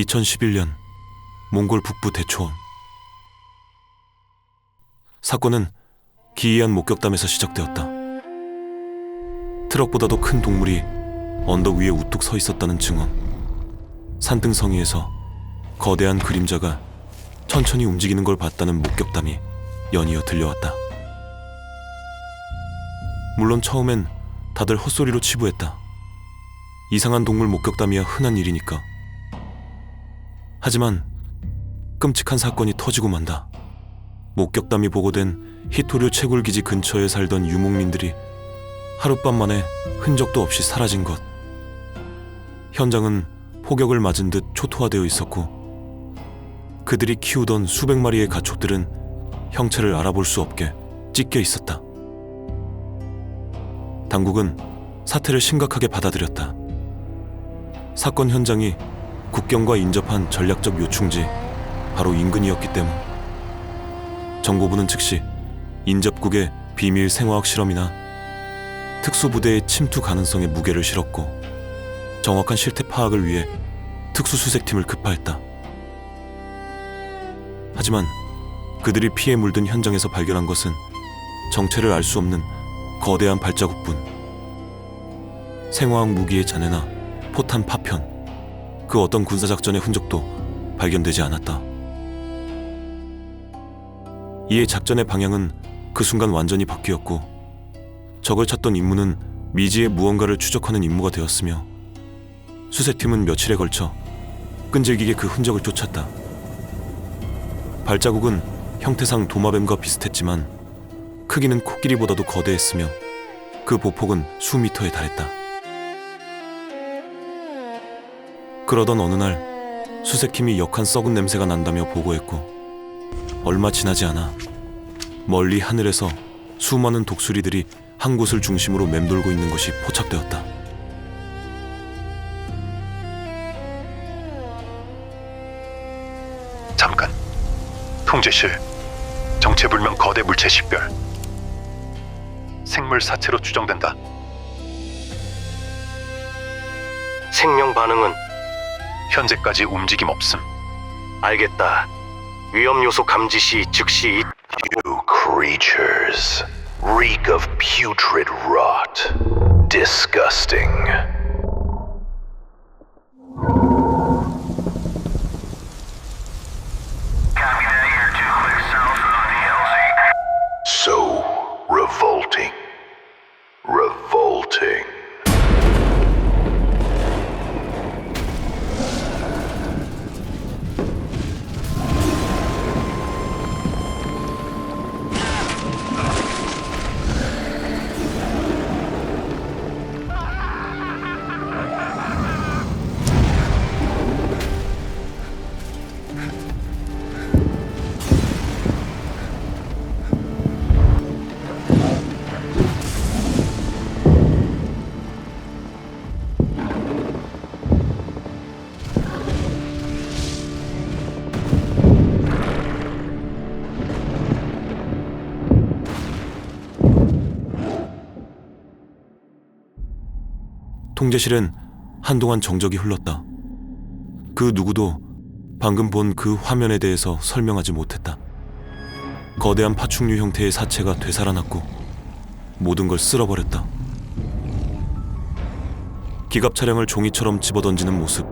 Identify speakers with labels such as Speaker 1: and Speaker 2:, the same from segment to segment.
Speaker 1: 2011년 몽골 북부 대초원. 사건은 기이한 목격담에서 시작되었다. 트럭보다도 큰 동물이 언덕 위에 우뚝 서 있었다는 증언, 산등성이에서 거대한 그림자가 천천히 움직이는 걸 봤다는 목격담이 연이어 들려왔다. 물론 처음엔 다들 헛소리로 치부했다. 이상한 동물 목격담이야 흔한 일이니까. 하지만 끔찍한 사건이 터지고 만다. 목격담이 보고된 히토류 채굴기지 근처에 살던 유목민들이 하룻밤 만에 흔적도 없이 사라진 것. 현장은 폭격을 맞은 듯 초토화되어 있었고 그들이 키우던 수백 마리의 가축들은 형체를 알아볼 수 없게 찢겨 있었다. 당국은 사태를 심각하게 받아들였다. 사건 현장이 국경과 인접한 전략적 요충지 바로 인근이었기 때문. 정보부는 즉시 인접국의 비밀 생화학 실험이나 특수부대의 침투 가능성에 무게를 실었고 정확한 실태 파악을 위해 특수수색팀을 급파했다. 하지만 그들이 피에 물든 현장에서 발견한 것은 정체를 알 수 없는 거대한 발자국뿐. 생화학 무기의 잔해나 포탄 파편, 그 어떤 군사작전의 흔적도 발견되지 않았다. 이에 작전의 방향은 그 순간 완전히 바뀌었고 적을 찾던 임무는 미지의 무언가를 추적하는 임무가 되었으며 수색팀은 며칠에 걸쳐 끈질기게 그 흔적을 쫓았다. 발자국은 형태상 도마뱀과 비슷했지만 크기는 코끼리보다도 거대했으며 그 보폭은 수미터에 달했다. 그러던 어느 날 수색팀이 역한 썩은 냄새가 난다며 보고했고 얼마 지나지 않아 멀리 하늘에서 수많은 독수리들이 한 곳을 중심으로 맴돌고 있는 것이 포착되었다.
Speaker 2: 잠깐. 통제실. 정체불명 거대 물체 식별. 생물 사체로 추정된다.
Speaker 3: 생명 반응은?
Speaker 2: 현재까지 움직임 없음.
Speaker 3: 알겠다. 위험 요소 감지 시 즉시
Speaker 4: You creatures reek of putrid rot. Disgusting. So revolting. Revolting.
Speaker 1: 통제실엔 한동안 정적이 흘렀다. 그 누구도 방금 본 그 화면에 대해서 설명하지 못했다. 거대한 파충류 형태의 사체가 되살아났고 모든 걸 쓸어버렸다. 기갑 차량을 종이처럼 집어던지는 모습,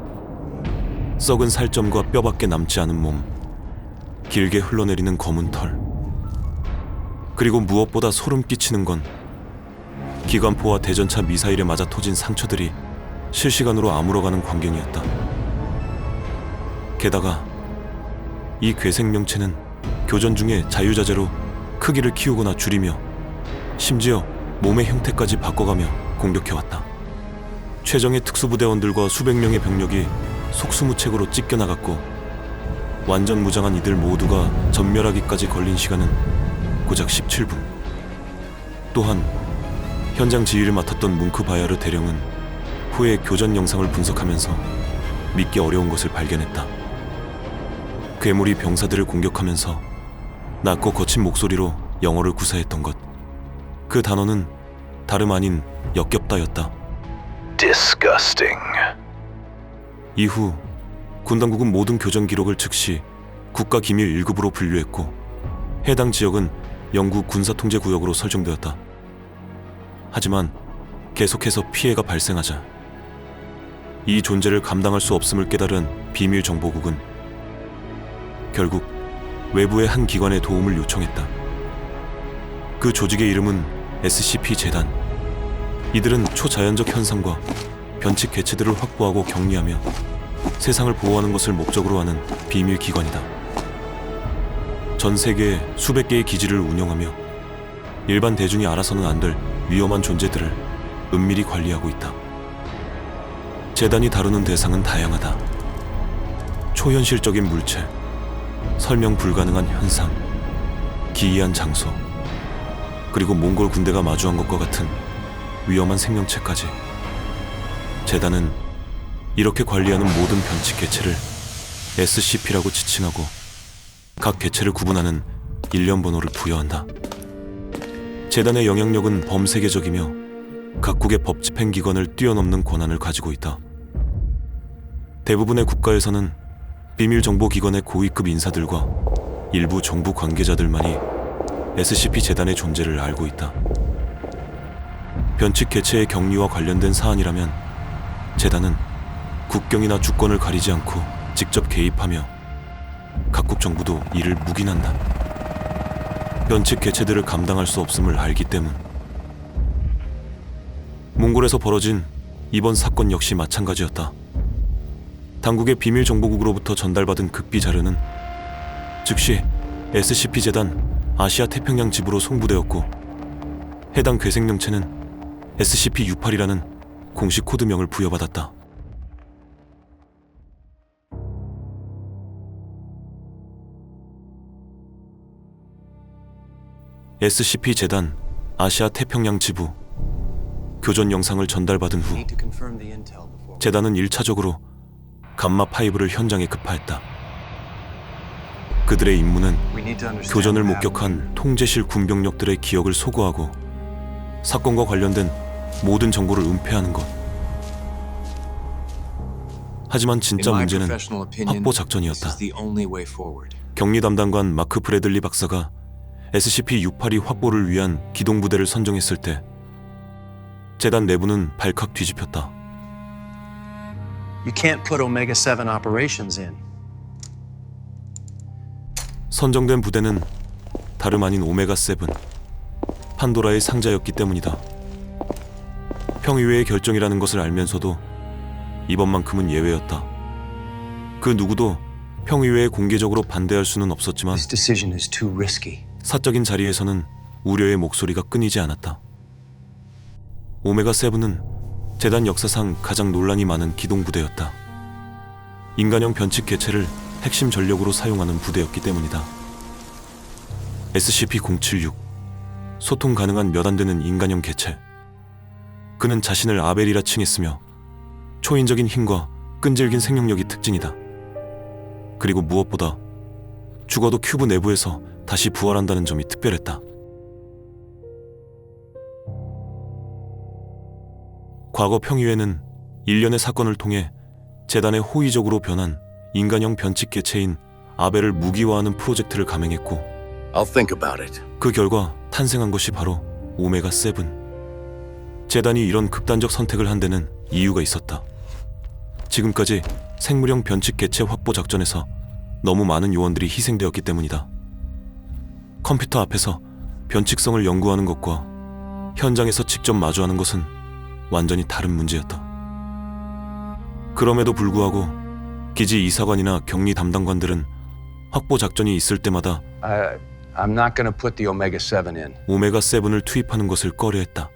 Speaker 1: 썩은 살점과 뼈밖에 남지 않은 몸, 길게 흘러내리는 검은 털, 그리고 무엇보다 소름 끼치는 건 기관포와 대전차 미사일에 맞아 터진 상처들이 실시간으로 아물어가는 광경이었다. 게다가 이 괴생명체는 교전 중에 자유자재로 크기를 키우거나 줄이며 심지어 몸의 형태까지 바꿔가며 공격해왔다. 최정예 특수부대원들과 수백 명의 병력이 속수무책으로 찢겨나갔고 완전 무장한 이들 모두가 전멸하기까지 걸린 시간은 고작 17분. 또한 현장 지휘를 맡았던 뭉크 바야르 대령은 후에 교전 영상을 분석하면서 믿기 어려운 것을 발견했다. 괴물이 병사들을 공격하면서 낮고 거친 목소리로 영어를 구사했던 것. 그 단어는 다름 아닌 역겹다였다.
Speaker 4: Disgusting.
Speaker 1: 이후 군 당국은 모든 교전 기록을 즉시 국가기밀 1급으로 분류했고 해당 지역은 영구 군사통제구역으로 설정되었다. 하지만 계속해서 피해가 발생하자 이 존재를 감당할 수 없음을 깨달은 비밀정보국은 결국 외부의 한 기관의 도움을 요청했다. 그 조직의 이름은 SCP-재단. 이들은 초자연적 현상과 변칙 개체들을 확보하고 격리하며 세상을 보호하는 것을 목적으로 하는 비밀 기관이다. 전 세계에 수백 개의 기지를 운영하며 일반 대중이 알아서는 안 될 위험한 존재들을 은밀히 관리하고 있다. 재단이 다루는 대상은 다양하다. 초현실적인 물체, 설명 불가능한 현상, 기이한 장소, 그리고 몽골 군대가 마주한 것과 같은 위험한 생명체까지. 재단은 이렇게 관리하는 모든 변칙 개체를 SCP라고 지칭하고 각 개체를 구분하는 일련 번호를 부여한다. 재단의 영향력은 범세계적이며 각국의 법 집행기관을 뛰어넘는 권한을 가지고 있다. 대부분의 국가에서는 비밀정보기관의 고위급 인사들과 일부 정부 관계자들만이 SCP-재단의 존재를 알고 있다. 변칙 개체의 격리와 관련된 사안이라면 재단은 국경이나 주권을 가리지 않고 직접 개입하며 각국 정부도 이를 묵인한다. 변칙 개체들을 감당할 수 없음을 알기 때문. 몽골에서 벌어진 이번 사건 역시 마찬가지였다. 당국의 비밀정보국으로부터 전달받은 극비 자료는 즉시 SCP-재단 아시아 태평양 지부로 송부되었고 해당 괴생명체는 SCP-68이라는 공식 코드명을 부여받았다. SCP-재단 아시아 태평양 지부. 교전 영상을 전달받은 후 재단은 1차적으로 감마 파이브를 현장에 급파했다. 그들의 임무는 교전을 목격한 통제실 군병력들의 기억을 소거하고 사건과 관련된 모든 정보를 은폐하는 것. 하지만 진짜 문제는 확보 작전이었다. 격리 담당관 마크 브래들리 박사가 SCP-68이 확보를 위한 기동부대를 선정했을 때 재단 내부는 발칵 뒤집혔다.
Speaker 5: You can't put Omega-7 operations in.
Speaker 1: 선정된 부대는 다름 아닌 오메가-7, 판도라의 상자였기 때문이다. 평의회의 결정이라는 것을 알면서도 이번만큼은 예외였다. 그 누구도 평의회에 공개적으로 반대할 수는 없었지만
Speaker 5: This decision is too risky.
Speaker 1: 사적인 자리에서는 우려의 목소리가 끊이지 않았다. 오메가-7은 재단 역사상 가장 논란이 많은 기동부대였다. 인간형 변칙 개체를 핵심 전력으로 사용하는 부대였기 때문이다. SCP-076, 소통 가능한 몇 안 되는 인간형 개체. 그는 자신을 아벨이라 칭했으며 초인적인 힘과 끈질긴 생명력이 특징이다. 그리고 무엇보다 죽어도 큐브 내부에서 다시 부활한다는 점이 특별했다. 과거 평의회는 일련의 사건을 통해 재단의 호의적으로 변한 인간형 변칙 개체인 아벨을 무기화하는 프로젝트를 감행했고
Speaker 4: I'll think about it.
Speaker 1: 그 결과 탄생한 것이 바로 오메가-7. 재단이 이런 극단적 선택을 한 데는 이유가 있었다. 지금까지 생물형 변칙 개체 확보 작전에서 너무 많은 요원들이 희생되었기 때문이다. 컴퓨터 앞에서 변칙성을 연구하는 것과 현장에서 직접 마주하는 것은 완전히 다른 문제였다. 그럼에도 불구하고 기지 이사관이나 격리 담당관들은 확보 작전이 있을 때마다
Speaker 5: I'm not going to put the Omega-7 in.
Speaker 1: 오메가-7을 투입하는 것을 꺼려했다.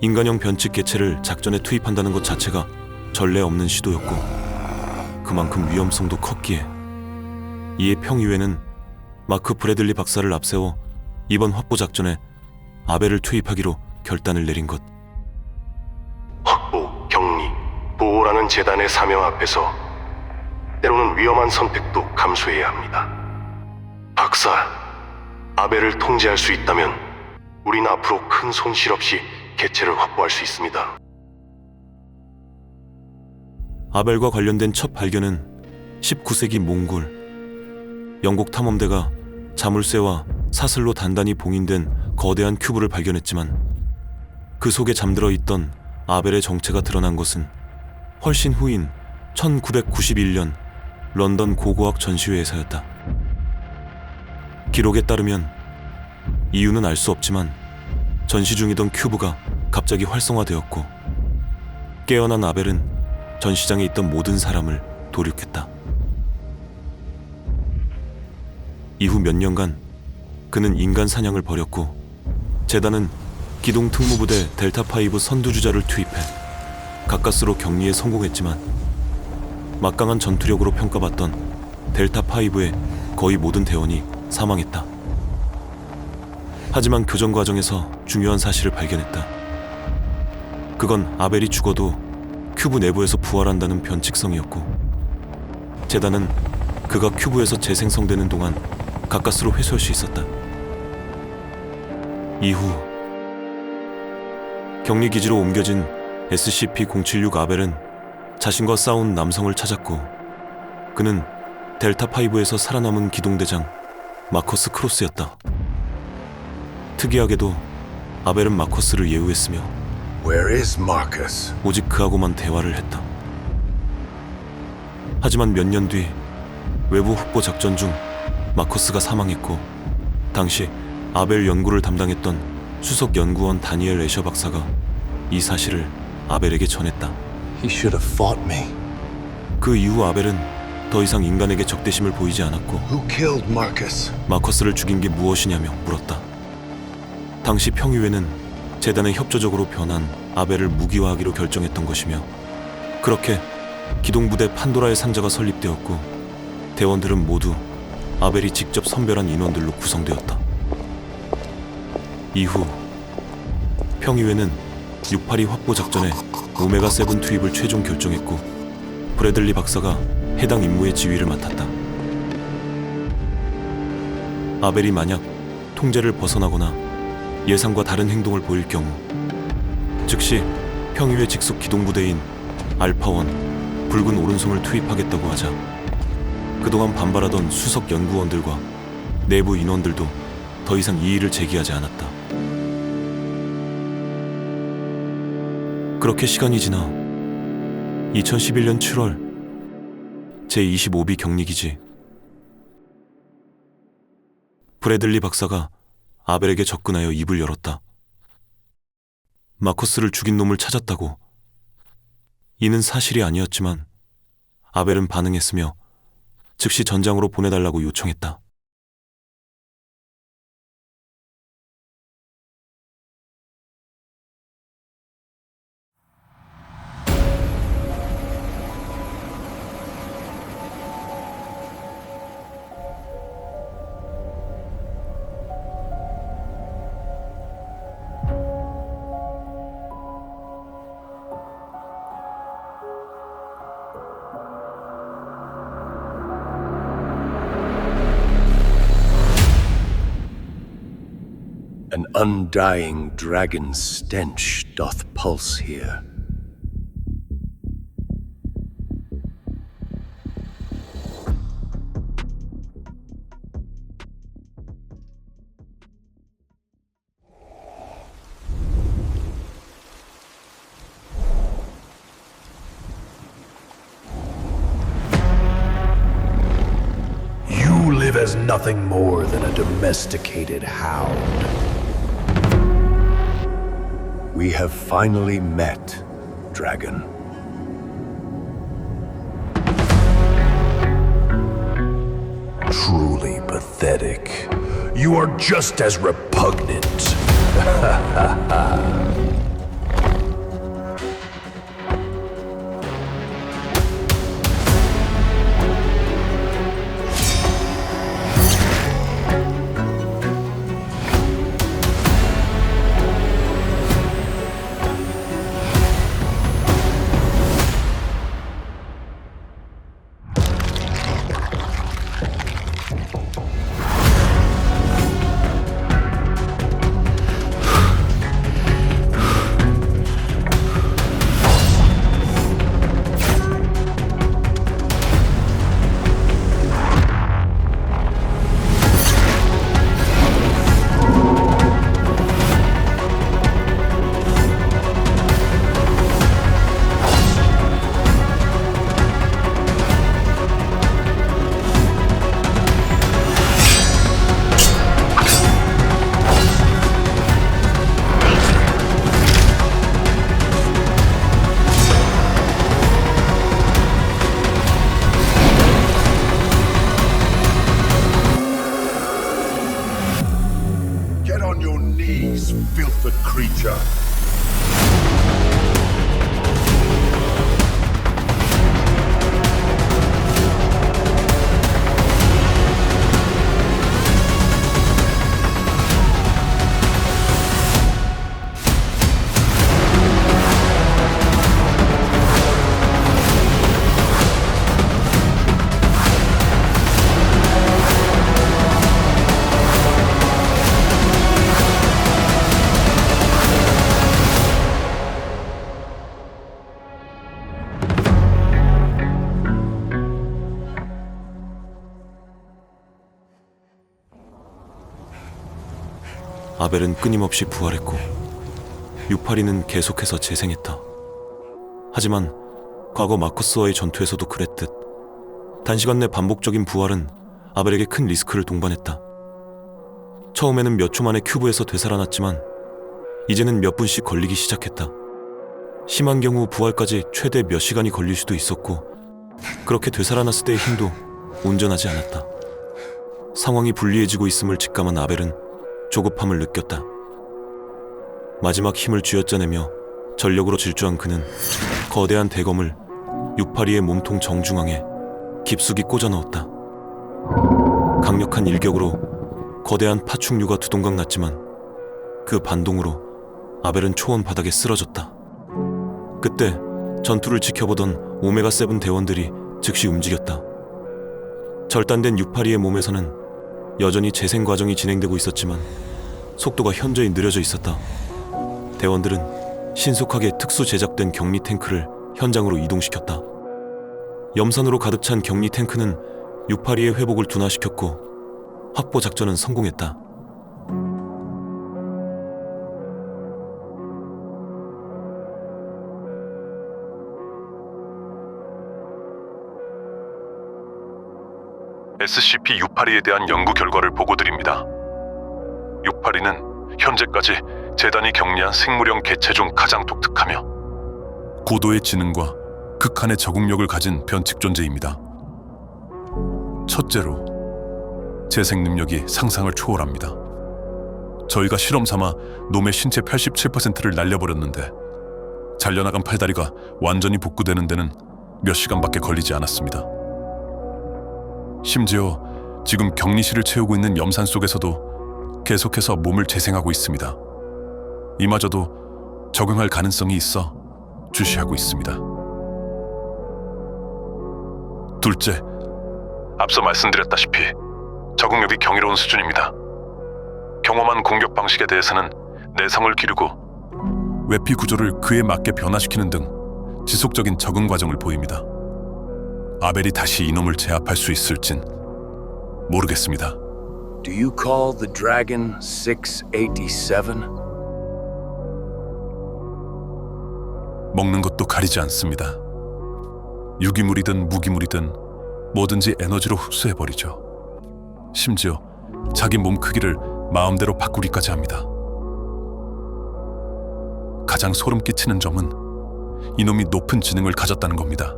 Speaker 1: 인간형 변칙 개체를 작전에 투입한다는 것 자체가 전례 없는 시도였고 그만큼 위험성도 컸기에 이에 평의회는 마크 브래들리 박사를 앞세워 이번 확보 작전에 아벨을 투입하기로 결단을 내린 것.
Speaker 3: 확보, 격리, 보호라는 재단의 사명 앞에서 때로는 위험한 선택도 감수해야 합니다. 박사, 아벨을 통제할 수 있다면 우린 앞으로 큰 손실 없이 개체를 확보할 수 있습니다.
Speaker 1: 아벨과 관련된 첫 발견은 19세기 몽골 영국 탐험대가 자물쇠와 사슬로 단단히 봉인된 거대한 큐브를 발견했지만 그 속에 잠들어 있던 아벨의 정체가 드러난 것은 훨씬 후인 1991년 런던 고고학 전시회에서였다. 기록에 따르면 이유는 알 수 없지만 전시 중이던 큐브가 갑자기 활성화되었고 깨어난 아벨은 전시장에 있던 모든 사람을 도륙했다. 이후 몇 년간 그는 인간 사냥을 벌였고 재단은 기동 특무부대 델타5 선두주자를 투입해 가까스로 격리에 성공했지만 막강한 전투력으로 평가받던 델타5의 거의 모든 대원이 사망했다. 하지만 교전 과정에서 중요한 사실을 발견했다. 그건 아벨이 죽어도 큐브 내부에서 부활한다는 변칙성이었고 재단은 그가 큐브에서 재생성되는 동안 가까스로 회수할 수 있었다. 이후 격리기지로 옮겨진 SCP-076 아벨은 자신과 싸운 남성을 찾았고 그는 델타5에서 살아남은 기동대장 마커스 크로스였다. 특이하게도 아벨은 마커스를 예우했으며
Speaker 4: Where is Marcus?
Speaker 1: 오직 그하고만 대화를 했다. 하지만 몇 년 뒤 외부 확보 작전 중 마커스가 사망했고 당시 아벨 연구를 담당했던 수석 연구원 다니엘 애셔 박사가 이 사실을 아벨에게 전했다.
Speaker 4: He should have fought me.
Speaker 1: 그 이후 아벨은 더 이상 인간에게 적대심을 보이지 않았고
Speaker 4: Who killed Marcus?
Speaker 1: 마커스를 죽인 게 무엇이냐며 물었다. 당시 평의회는 재단에 협조적으로 변한 아벨을 무기화하기로 결정했던 것이며 그렇게 기동부대 판도라의 상자가 설립되었고 대원들은 모두 아벨이 직접 선별한 인원들로 구성되었다. 이후 평의회는 682 확보 작전에 오메가7 투입을 최종 결정했고 브래들리 박사가 해당 임무의 지휘를 맡았다. 아벨이 만약 통제를 벗어나거나 예상과 다른 행동을 보일 경우 즉시 평의회 직속 기동부대인 알파1 붉은 오른손을 투입하겠다고 하자 그동안 반발하던 수석 연구원들과 내부 인원들도 더 이상 이의를 제기하지 않았다. 그렇게 시간이 지나 2011년 7월 제25비 격리기지 브래들리 박사가 아벨에게 접근하여 입을 열었다. 마커스를 죽인 놈을 찾았다고. 이는 사실이 아니었지만 아벨은 반응했으며 즉시 전장으로 보내달라고 요청했다.
Speaker 3: An undying dragon's stench doth pulse here.
Speaker 4: You live as nothing more than a domesticated hound.
Speaker 3: We have finally met, dragon.
Speaker 4: Truly pathetic. You are just as repugnant. shot.
Speaker 1: 아벨은 끊임없이 부활했고 682는 계속해서 재생했다. 하지만 과거 마커스와의 전투에서도 그랬듯 단시간 내 반복적인 부활은 아벨에게 큰 리스크를 동반했다. 처음에는 몇 초 만에 큐브에서 되살아났지만 이제는 몇 분씩 걸리기 시작했다. 심한 경우 부활까지 최대 몇 시간이 걸릴 수도 있었고 그렇게 되살아났을 때의 힘도 온전하지 않았다. 상황이 불리해지고 있음을 직감한 아벨은 조급함을 느꼈다. 마지막 힘을 쥐어짜내며 전력으로 질주한 그는 거대한 대검을 682의 몸통 정중앙에 깊숙이 꽂아 넣었다. 강력한 일격으로 거대한 파충류가 두동강 났지만 그 반동으로 아벨은 초원 바닥에 쓰러졌다. 그때 전투를 지켜보던 오메가7 대원들이 즉시 움직였다. 절단된 682의 몸에서는 여전히 재생 과정이 진행되고 있었지만 속도가 현저히 느려져 있었다. 대원들은 신속하게 특수 제작된 격리 탱크를 현장으로 이동시켰다. 염산으로 가득 찬 격리 탱크는 682의 회복을 둔화시켰고 확보 작전은 성공했다.
Speaker 2: SCP-682에 대한 연구 결과를 보고드립니다. 682는 현재까지 재단이 격리한 생물형 개체 중 가장 독특하며
Speaker 6: 고도의 지능과 극한의 적응력을 가진 변칙 존재입니다. 첫째로, 재생 능력이 상상을 초월합니다. 저희가 실험 삼아 놈의 신체 87%를 날려버렸는데 잘려나간 팔다리가 완전히 복구되는 데는 몇 시간밖에 걸리지 않았습니다. 심지어 지금 격리실을 채우고 있는 염산 속에서도 계속해서 몸을 재생하고 있습니다. 이마저도 적응할 가능성이 있어 주시하고 있습니다. 둘째,
Speaker 2: 앞서 말씀드렸다시피 적응력이 경이로운 수준입니다. 경험한 공격 방식에 대해서는 내성을 기르고
Speaker 6: 외피 구조를 그에 맞게 변화시키는 등 지속적인 적응 과정을 보입니다. 아벨이 다시 이놈을 제압할 수 있을진 모르겠습니다.
Speaker 3: Do you call the Dragon 687?
Speaker 6: 먹는 것도 가리지 않습니다. 유기물이든 무기물이든 뭐든지 에너지로 흡수해버리죠. 심지어 자기 몸 크기를 마음대로 바꾸기까지 합니다. 가장 소름 끼치는 점은 이놈이 높은 지능을 가졌다는 겁니다.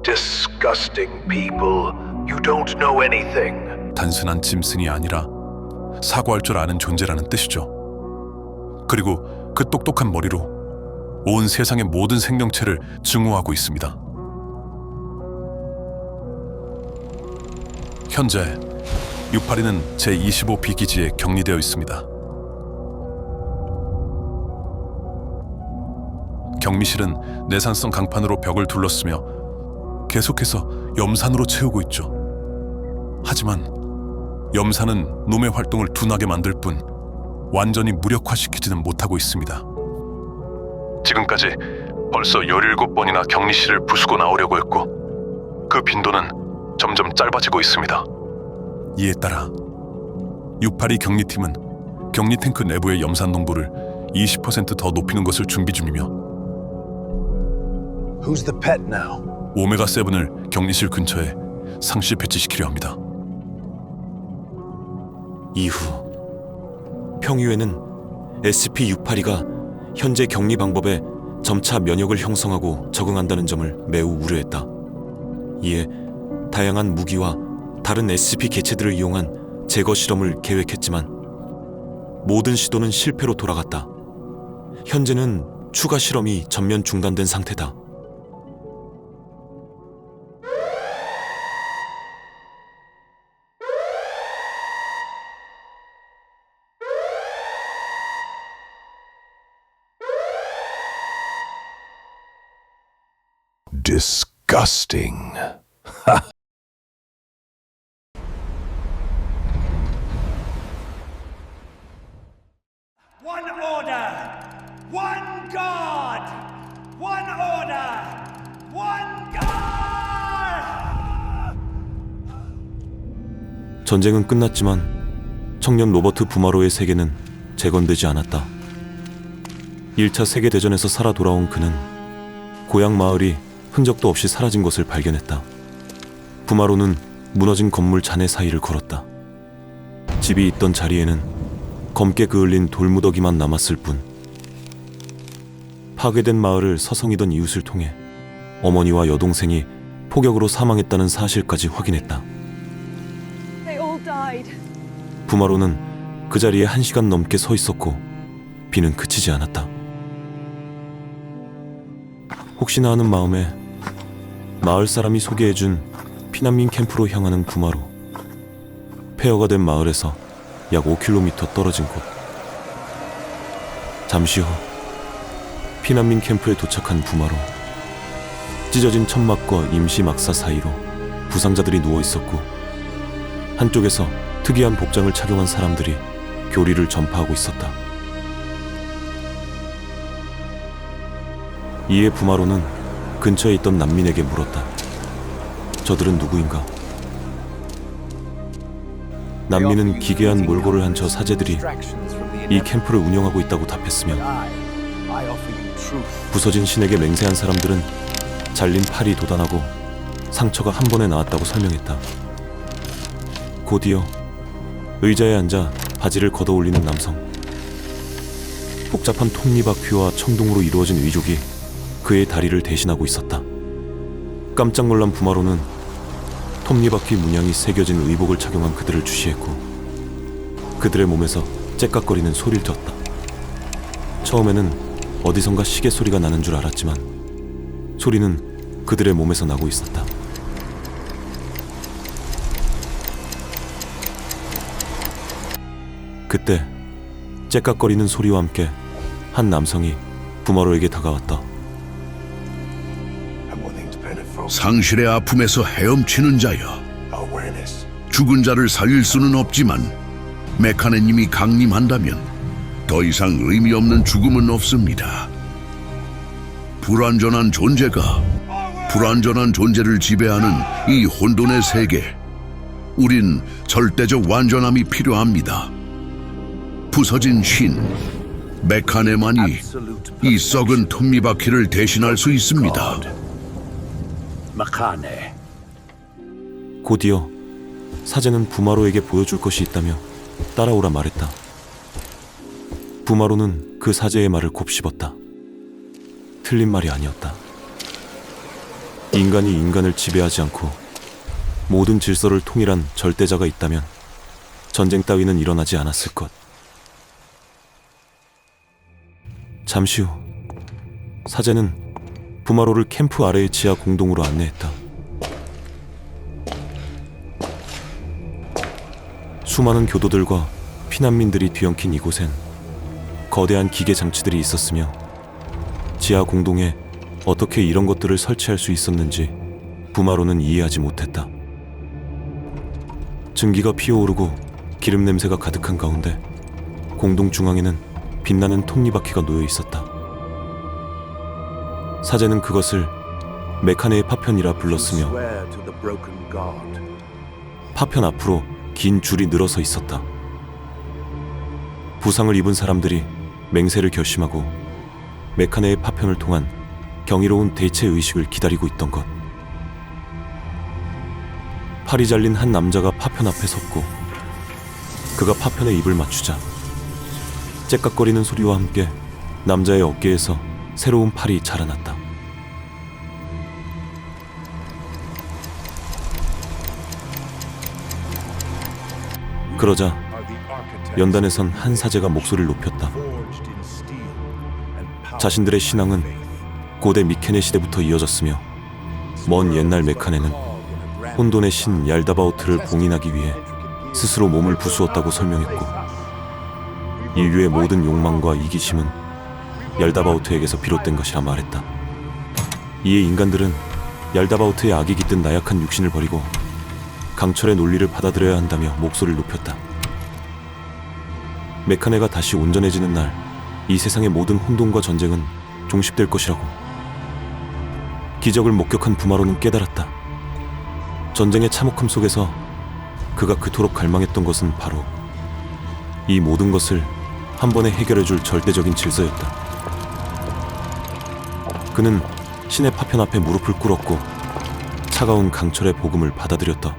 Speaker 4: Disgusting people. You don't know anything.
Speaker 6: 단순한 짐승이 아니라 사고할 줄 아는 존재라는 뜻이죠. 그리고 그 똑똑한 머리로 온 세상의 모든 생명체를 증오하고 있습니다. 현재 682는 제25B 기지에 격리되어 있습니다. 격리실은 내산성 강판으로 벽을 둘렀으며 계속해서 염산으로 채우고 있죠. 하지만 염산은 놈의 활동을 둔하게 만들 뿐 완전히 무력화시키지는 못하고 있습니다.
Speaker 2: 지금까지 벌써 17번이나 격리실을 부수고 나오려고 했고 그 빈도는 점점 짧아지고 있습니다.
Speaker 6: 이에 따라 682 격리팀은 격리 탱크 내부의 염산 농도를 20% 더 높이는 것을 준비 중이며
Speaker 5: Who's the pet now?
Speaker 6: 오메가7을 격리실 근처에 상시 배치시키려 합니다.
Speaker 1: 이후 평유에는 SCP-682가 현재 격리 방법에 점차 면역을 형성하고 적응한다는 점을 매우 우려했다. 이에 다양한 무기와 다른 SCP 개체들을 이용한 제거 실험을 계획했지만 모든 시도는 실패로 돌아갔다. 현재는 추가 실험이 전면 중단된 상태다.
Speaker 4: Disgusting.
Speaker 7: One order, one God, one order, one God!
Speaker 1: 전쟁은 끝났지만 청년 로버트 부마로의 세계는 재건되지 않았다. 1차 세계대전에서 살아 돌아온 그는 고향 마을이 흔적도 없이 사라진 것을 발견했다. 부마로는 무너진 건물 잔해 사이를 걸었다. 집이 있던 자리에는 검게 그을린 돌무더기만 남았을 뿐. 파괴된 마을을 서성이던 이웃을 통해 어머니와 여동생이 폭격으로 사망했다는 사실까지 확인했다.
Speaker 8: They all died.
Speaker 1: 부마로는 그 자리에 1시간 넘게 서 있었고 비는 그치지 않았다. 혹시나 하는 마음에 마을 사람이 소개해준 피난민 캠프로 향하는 부마로. 폐허가 된 마을에서 약 5km 떨어진 곳. 잠시 후 피난민 캠프에 도착한 부마로. 찢어진 천막과 임시 막사 사이로 부상자들이 누워 있었고, 한쪽에서 특이한 복장을 착용한 사람들이 교리를 전파하고 있었다. 이에 부마로는 근처에 있던 난민에게 물었다. 저들은 누구인가? 난민은 기괴한 몰골을 한 저 사제들이 이 캠프를 운영하고 있다고 답했으며, 부서진 신에게 맹세한 사람들은 잘린 팔이 도단하고 상처가 한 번에 나았다고 설명했다. 곧이어 의자에 앉아 바지를 걷어올리는 남성. 복잡한 톱니바퀴와 청동으로 이루어진 의족이 그의 다리를 대신하고 있었다. 깜짝 놀란 부마로는 톱니바퀴 문양이 새겨진 의복을 착용한 그들을 주시했고, 그들의 몸에서 째깍거리는 소리를 듣었다. 처음에는 어디선가 시계 소리가 나는 줄 알았지만 소리는 그들의 몸에서 나고 있었다. 그때 째깍거리는 소리와 함께 한 남성이 부마로에게 다가왔다.
Speaker 9: 상실의 아픔에서 헤엄치는 자여, 죽은 자를 살릴 수는 없지만 메카네님이 강림한다면 더 이상 의미 없는 죽음은 없습니다. 불완전한 존재가 불완전한 존재를 지배하는 이 혼돈의 세계, 우린 절대적 완전함이 필요합니다. 부서진 신 메카네만이 이 썩은 톱니바퀴를 대신할 수 있습니다.
Speaker 5: Makane.
Speaker 1: 곧이어 사제는 부마로에게 보여줄 것이 있다며 따라오라 말했다. 부마로는 그 사제의 말을 곱씹었다. 틀린 말이 아니었다. 인간이 인간을 지배하지 않고 모든 질서를 통일한 절대자가 있다면 전쟁 따위는 일어나지 않았을 것. 잠시 후 사제는 부마로를 캠프 아래의 지하 공동으로 안내했다. 수많은 교도들과 피난민들이 뒤엉킨 이곳엔 거대한 기계 장치들이 있었으며, 지하 공동에 어떻게 이런 것들을 설치할 수 있었는지 부마로는 이해하지 못했다. 증기가 피어오르고 기름 냄새가 가득한 가운데 공동 중앙에는 빛나는 톱니바퀴가 놓여 있었다. 사제는 그것을 메카네의 파편이라 불렀으며 파편 앞으로 긴 줄이 늘어서 있었다. 부상을 입은 사람들이 맹세를 결심하고 메카네의 파편을 통한 경이로운 대체 의식을 기다리고 있던 것. 팔이 잘린 한 남자가 파편 앞에 섰고, 그가 파편에 입을 맞추자 째깍거리는 소리와 함께 남자의 어깨에서 새로운 팔이 자라났다. 그러자 연단에선 한 사제가 목소리를 높였다. 자신들의 신앙은 고대 미케네 시대부터 이어졌으며 먼 옛날 메카네는 혼돈의 신 얄다바오트를 봉인하기 위해 스스로 몸을 부수었다고 설명했고, 인류의 모든 욕망과 이기심은 얄다바오트에게서 비롯된 것이라 말했다. 이에 인간들은 얄다바오트의 악이 깃든 나약한 육신을 버리고 강철의 논리를 받아들여야 한다며 목소리를 높였다. 메카네가 다시 온전해지는 날, 이 세상의 모든 혼돈과 전쟁은 종식될 것이라고. 기적을 목격한 부마로는 깨달았다. 전쟁의 참혹함 속에서 그가 그토록 갈망했던 것은 바로 이 모든 것을 한 번에 해결해줄 절대적인 질서였다. 그는 신의 파편 앞에 무릎을 꿇었고 차가운 강철의 복음을 받아들였다.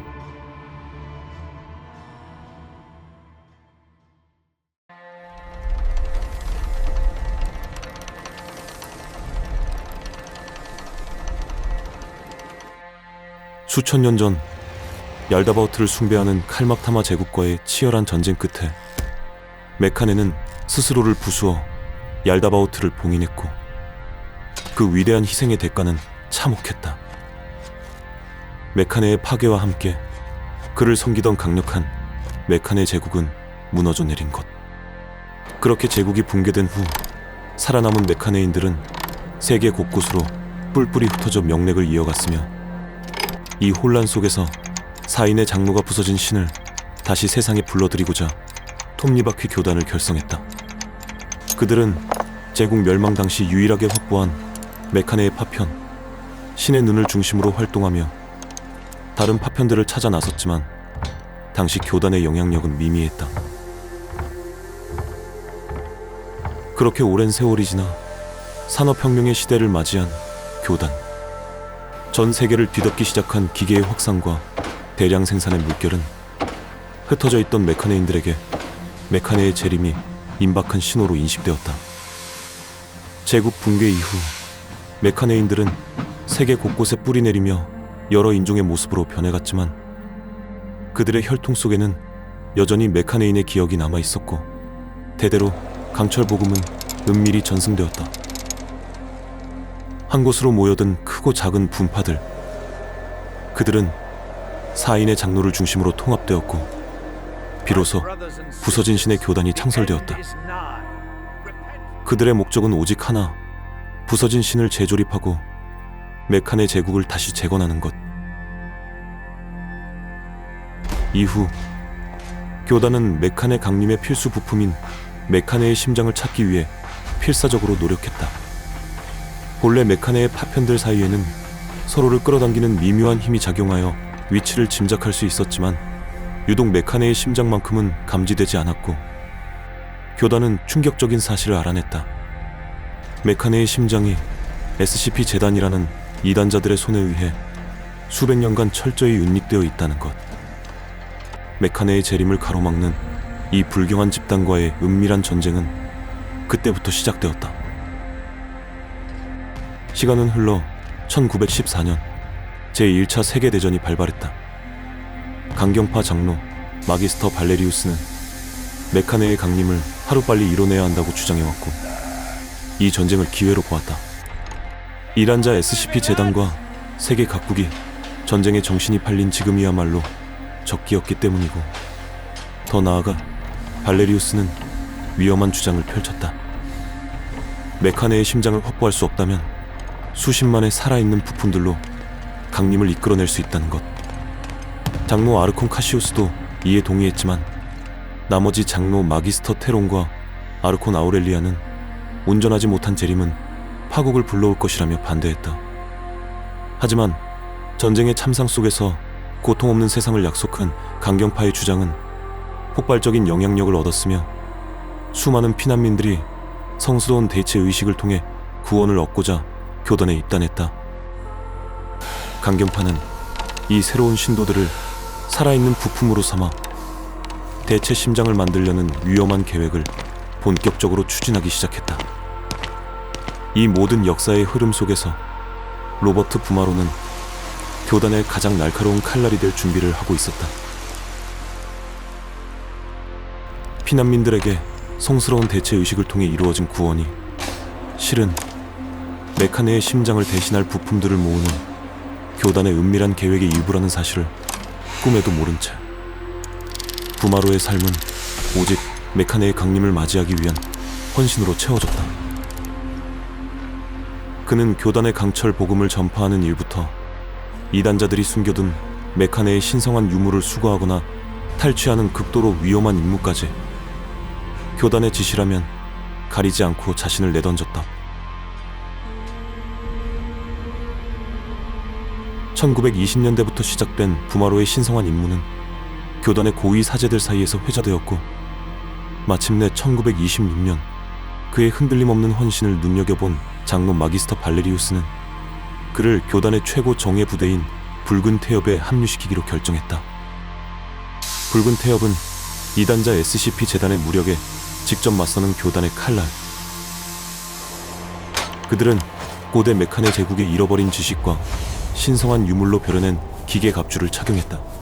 Speaker 1: 수천 년 전 얄다바오트를 숭배하는 칼막타마 제국과의 치열한 전쟁 끝에 메카네는 스스로를 부수어 얄다바오트를 봉인했고, 그 위대한 희생의 대가는 참혹했다. 메카네의 파괴와 함께 그를 섬기던 강력한 메카네 제국은 무너져 내린 것. 그렇게 제국이 붕괴된 후 살아남은 메카네인들은 세계 곳곳으로 뿔뿔이 흩어져 명맥을 이어갔으며, 이 혼란 속에서 사인의 장로가 부서진 신을 다시 세상에 불러들이고자 톱니바퀴 교단을 결성했다. 그들은 제국 멸망 당시 유일하게 확보한 메카네의 파편, 신의 눈을 중심으로 활동하며 다른 파편들을 찾아 나섰지만 당시 교단의 영향력은 미미했다. 그렇게 오랜 세월이 지나 산업혁명의 시대를 맞이한 교단. 전 세계를 뒤덮기 시작한 기계의 확산과 대량 생산의 물결은 흩어져 있던 메카네인들에게 메카네의 재림이 임박한 신호로 인식되었다. 제국 붕괴 이후 메카네인들은 세계 곳곳에 뿌리내리며 여러 인종의 모습으로 변해갔지만, 그들의 혈통 속에는 여전히 메카네인의 기억이 남아있었고 대대로 강철 복음은 은밀히 전승되었다. 한 곳으로 모여든 크고 작은 분파들, 그들은 사인의 장로를 중심으로 통합되었고 비로소 부서진 신의 교단이 창설되었다. 그들의 목적은 오직 하나, 부서진 신을 재조립하고 메카네 제국을 다시 재건하는 것. 이후 교단은 메카네 강림의 필수 부품인 메카네의 심장을 찾기 위해 필사적으로 노력했다. 본래 메카네의 파편들 사이에는 서로를 끌어당기는 미묘한 힘이 작용하여 위치를 짐작할 수 있었지만 유독 메카네의 심장만큼은 감지되지 않았고, 교단은 충격적인 사실을 알아냈다. 메카네의 심장이 SCP 재단이라는 이단자들의 손에 의해 수백 년간 철저히 은닉되어 있다는 것. 메카네의 재림을 가로막는 이 불경한 집단과의 은밀한 전쟁은 그때부터 시작되었다. 시간은 흘러 1914년 제1차 세계대전이 발발했다. 강경파 장로 마기스터 발레리우스는 메카네의 강림을 하루빨리 이뤄내야 한다고 주장해왔고, 이 전쟁을 기회로 보았다. 이란자 SCP 재단과 세계 각국이 전쟁에 정신이 팔린 지금이야말로 적기였기 때문이고, 더 나아가 발레리우스는 위험한 주장을 펼쳤다. 메카네의 심장을 확보할 수 없다면 수십만의 살아있는 부품들로 강림을 이끌어낼 수 있다는 것. 장로 아르콘 카시우스도 이에 동의했지만 나머지 장로 마기스터 테론과 아르콘 아우렐리아는 온전하지 못한 재림은 파국을 불러올 것이라며 반대했다. 하지만 전쟁의 참상 속에서 고통 없는 세상을 약속한 강경파의 주장은 폭발적인 영향력을 얻었으며, 수많은 피난민들이 성스러운 대체 의식을 통해 구원을 얻고자 교단에 입단했다. 강경파는 이 새로운 신도들을 살아있는 부품으로 삼아 대체 심장을 만들려는 위험한 계획을 본격적으로 추진하기 시작했다. 이 모든 역사의 흐름 속에서 로버트 부마로는 교단의 가장 날카로운 칼날이 될 준비를 하고 있었다. 피난민들에게 성스러운 대체 의식을 통해 이루어진 구원이 실은 메카네의 심장을 대신할 부품들을 모으는 교단의 은밀한 계획의 일부라는 사실을 꿈에도 모른 채 부마로의 삶은 오직 메카네의 강림을 맞이하기 위한 헌신으로 채워졌다. 그는 교단의 강철 복음을 전파하는 일부터 이단자들이 숨겨둔 메카네의 신성한 유물을 수거하거나 탈취하는 극도로 위험한 임무까지 교단의 지시라면 가리지 않고 자신을 내던졌다. 1920년대부터 시작된 부마로의 신성한 임무는 교단의 고위 사제들 사이에서 회자되었고 마침내 1926년 그의 흔들림 없는 헌신을 눈여겨본 장로 마기스터 발레리우스는 그를 교단의 최고 정예 부대인 붉은 태엽에 합류시키기로 결정했다. 붉은 태엽은 이단자 SCP 재단의 무력에 직접 맞서는 교단의 칼날. 그들은 고대 메카네 제국의 잃어버린 지식과 신성한 유물로 벼려낸 기계 갑주를 착용했다.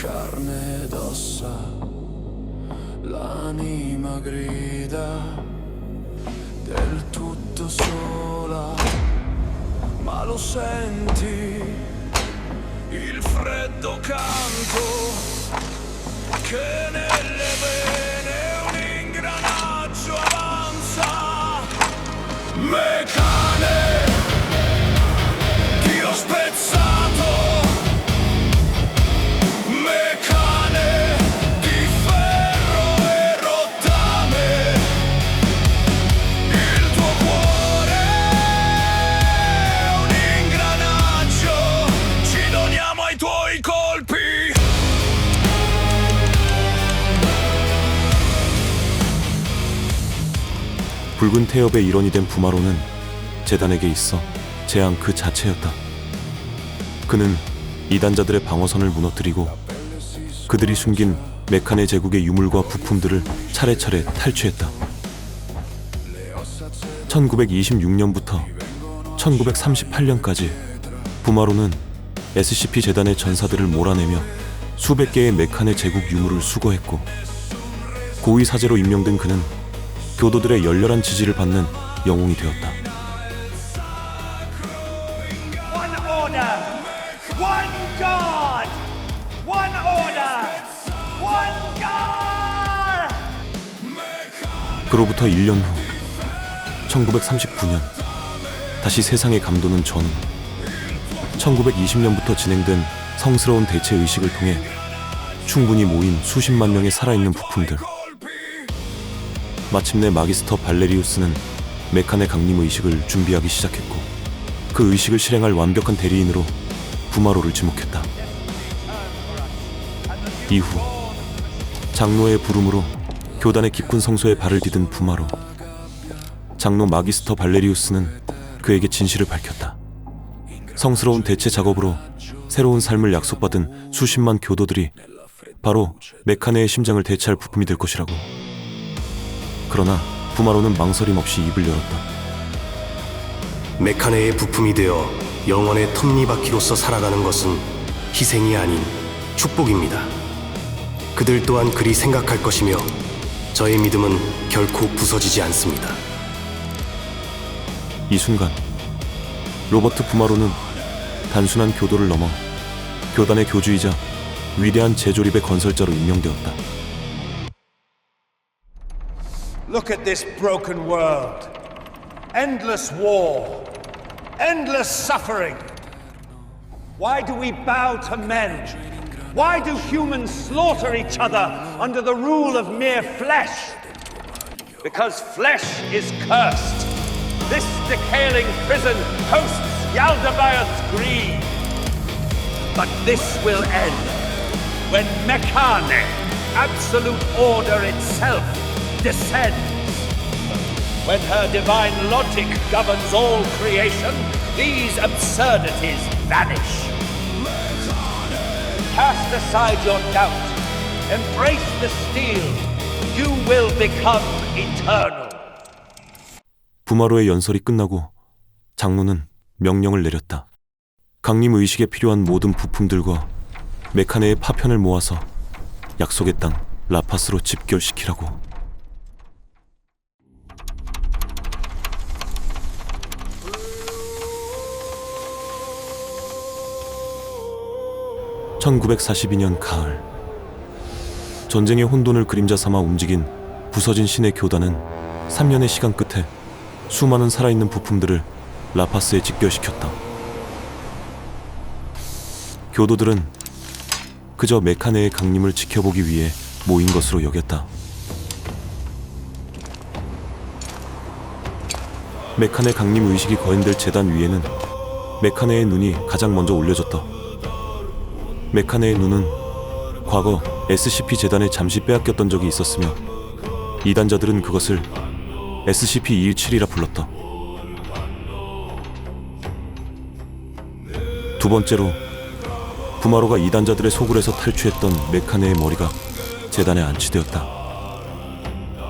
Speaker 10: carne ed ossa, l'anima grida del tutto sola, ma lo senti, il freddo canto che nelle vene un ingranaggio avanza, mecane, Dio spezzato.
Speaker 1: 붉은 태엽의 일원이 된 부마로는 재단에게 있어 재앙 그 자체였다. 그는 이단자들의 방어선을 무너뜨리고 그들이 숨긴 메카네 제국의 유물과 부품들을 차례차례 탈취했다. 1926년부터 1938년까지 부마로는 SCP 재단의 전사들을 몰아내며 수백 개의 메카네 제국 유물을 수거했고, 고위 사제로 임명된 그는 교도들의 열렬한 지지를 받는 영웅이 되었다.
Speaker 7: One order, one God, one order, one God.
Speaker 1: 그로부터 1년 후 1939년 다시 세상의 감도는 전후 1920년부터 진행된 성스러운 대체 의식을 통해 충분히 모인 수십만 명의 살아있는 부품들. 마침내 마기스터 발레리우스는 메카네 강림 의식을 준비하기 시작했고, 그 의식을 실행할 완벽한 대리인으로 부마로를 지목했다. 이후 장로의 부름으로 교단의 깊은 성소에 발을 디딘 부마로, 장로 마기스터 발레리우스는 그에게 진실을 밝혔다. 성스러운 대체 작업으로 새로운 삶을 약속받은 수십만 교도들이 바로 메카네의 심장을 대체할 부품이 될 것이라고. 그러나 부마로는 망설임 없이 입을 열었다.
Speaker 3: 메카네의 부품이 되어 영원의 톱니바퀴로서 살아가는 것은 희생이 아닌 축복입니다. 그들 또한 그리 생각할 것이며 저의 믿음은 결코 부서지지 않습니다.
Speaker 1: 이 순간 로버트 부마로는 단순한 교도를 넘어 교단의 교주이자 위대한 재조립의 건설자로 임명되었다.
Speaker 7: Look at this broken world. Endless war. Endless suffering. Why do we bow to men? Why do humans slaughter each other under the rule of mere flesh? Because flesh is cursed. This decaling prison hosts Yaldabaoth's greed. But this will end when Mekane, absolute order itself, descends. When her divine logic governs all creation, these absurdities vanish. Cast aside your doubt. Embrace the steel. You will become eternal.
Speaker 1: 부마로의 연설이 끝나고 장로는 명령을 내렸다. 강림 의식에 필요한 모든 부품들과 메카네의 파편을 모아서 약속의 땅 라파스로 집결시키라고. (1942년) 가을, 전쟁의 혼돈을 그림자 삼아 움직인 부서진 신의 교단은 3년의 시간 끝에 수많은 살아있는 부품들을 라파스에 집결시켰다. 교도들은 그저 메카네의 강림을 지켜보기 위해 모인 것으로 여겼다. 메카네 강림 의식이 거행될 제단 위에는 메카네의 눈이 가장 먼저 올려졌다. 메카네의 눈은 과거 SCP 재단에 잠시 빼앗겼던 적이 있었으며 이단자들은 그것을 SCP-217이라 불렀다. 두 번째로, 부마로가 이단자들의 소굴에서 탈취했던 메카네의 머리가 재단에 안치되었다.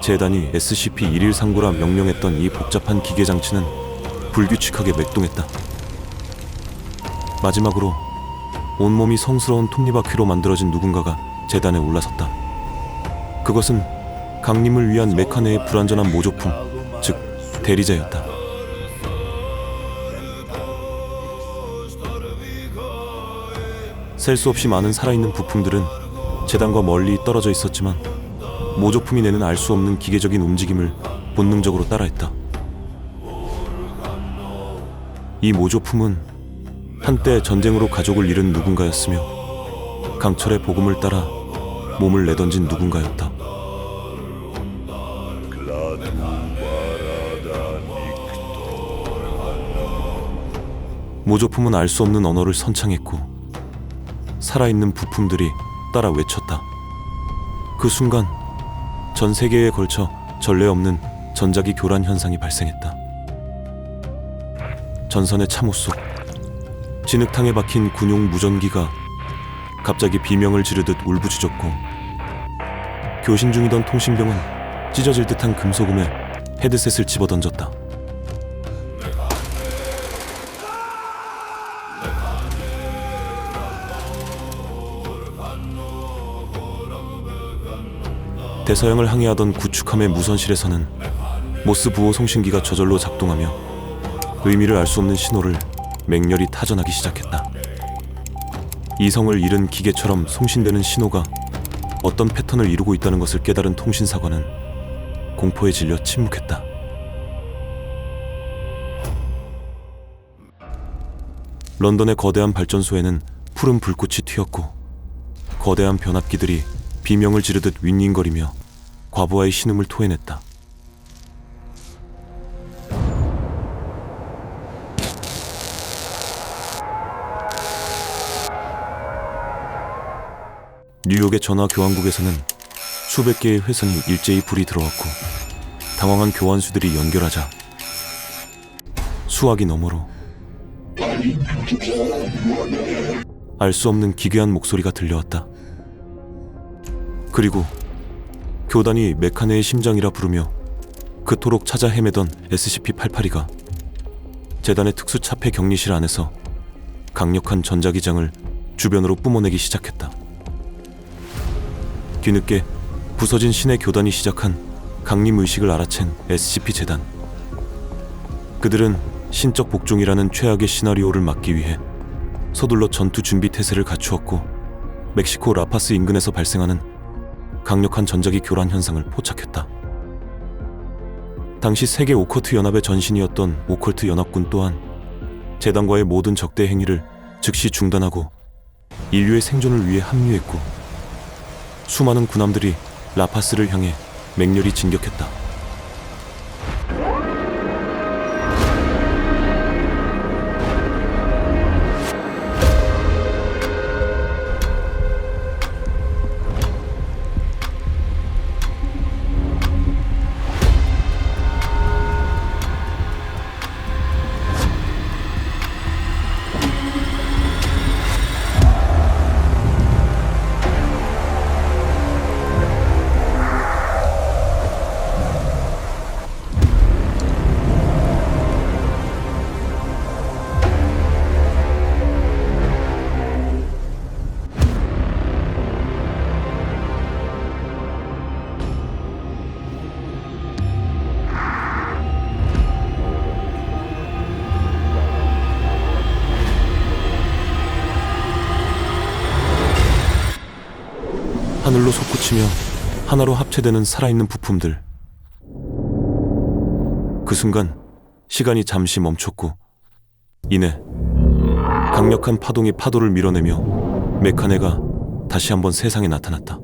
Speaker 1: 재단이 SCP-113구라 명명했던 이 복잡한 기계장치는 불규칙하게 맥동했다. 마지막으로 온몸이 성스러운 톱니바퀴로 만들어진 누군가가 재단에 올라섰다. 그것은 강림을 위한 메카네의 불완전한 모조품, 즉 대리자였다. 셀 수 없이 많은 살아있는 부품들은 재단과 멀리 떨어져 있었지만 모조품이 내는 알 수 없는 기계적인 움직임을 본능적으로 따라했다. 이 모조품은 한때 전쟁으로 가족을 잃은 누군가였으며 강철의 복음을 따라 몸을 내던진 누군가였다. 모조품은 알 수 없는 언어를 선창했고 살아있는 부품들이 따라 외쳤다. 그 순간 전 세계에 걸쳐 전례 없는 전자기 교란 현상이 발생했다. 전선의 참호 속 진흙탕에 박힌 군용 무전기가 갑자기 비명을 지르듯 울부짖었고 교신 중이던 통신병은 찢어질 듯한 금소금에 헤드셋을 집어던졌다. 대서양을 항해하던 구축함의 무선실에서는 모스 부호 송신기가 저절로 작동하며 의미를 알 수 없는 신호를 맹렬히 타전하기 시작했다. 이성을 잃은 기계처럼 송신되는 신호가 어떤 패턴을 이루고 있다는 것을 깨달은 통신사관은 공포에 질려 침묵했다. 런던의 거대한 발전소에는 푸른 불꽃이 튀었고 거대한 변압기들이 비명을 지르듯 윈윈거리며 과부하의 신음을 토해냈다. 뉴욕의 전화교환국에서는 수백 개의 회선이 일제히 불이 들어왔고 당황한 교환수들이 연결하자 수화기 너머로 알 수 없는 기괴한 목소리가 들려왔다. 그리고 교단이 메카네의 심장이라 부르며 그토록 찾아 헤매던 SCP-882가 재단의 특수 차폐 격리실 안에서 강력한 전자기장을 주변으로 뿜어내기 시작했다. 뒤늦게 부서진 신의 교단이 시작한 강림의식을 알아챈 SCP-재단. 그들은 신적 복종이라는 최악의 시나리오를 막기 위해 서둘러 전투 준비 태세를 갖추었고 멕시코 라파스 인근에서 발생하는 강력한 전자기 교란 현상을 포착했다. 당시 세계 오컬트 연합의 전신이었던 오컬트 연합군 또한 재단과의 모든 적대 행위를 즉시 중단하고 인류의 생존을 위해 합류했고 수많은 군함들이 라파스를 향해 맹렬히 진격했다. 솟구치며 하나로 합체되는 살아있는 부품들. 그 순간 시간이 잠시 멈췄고 이내 강력한 파동이 파도를 밀어내며 메카네가 다시 한번 세상에 나타났다.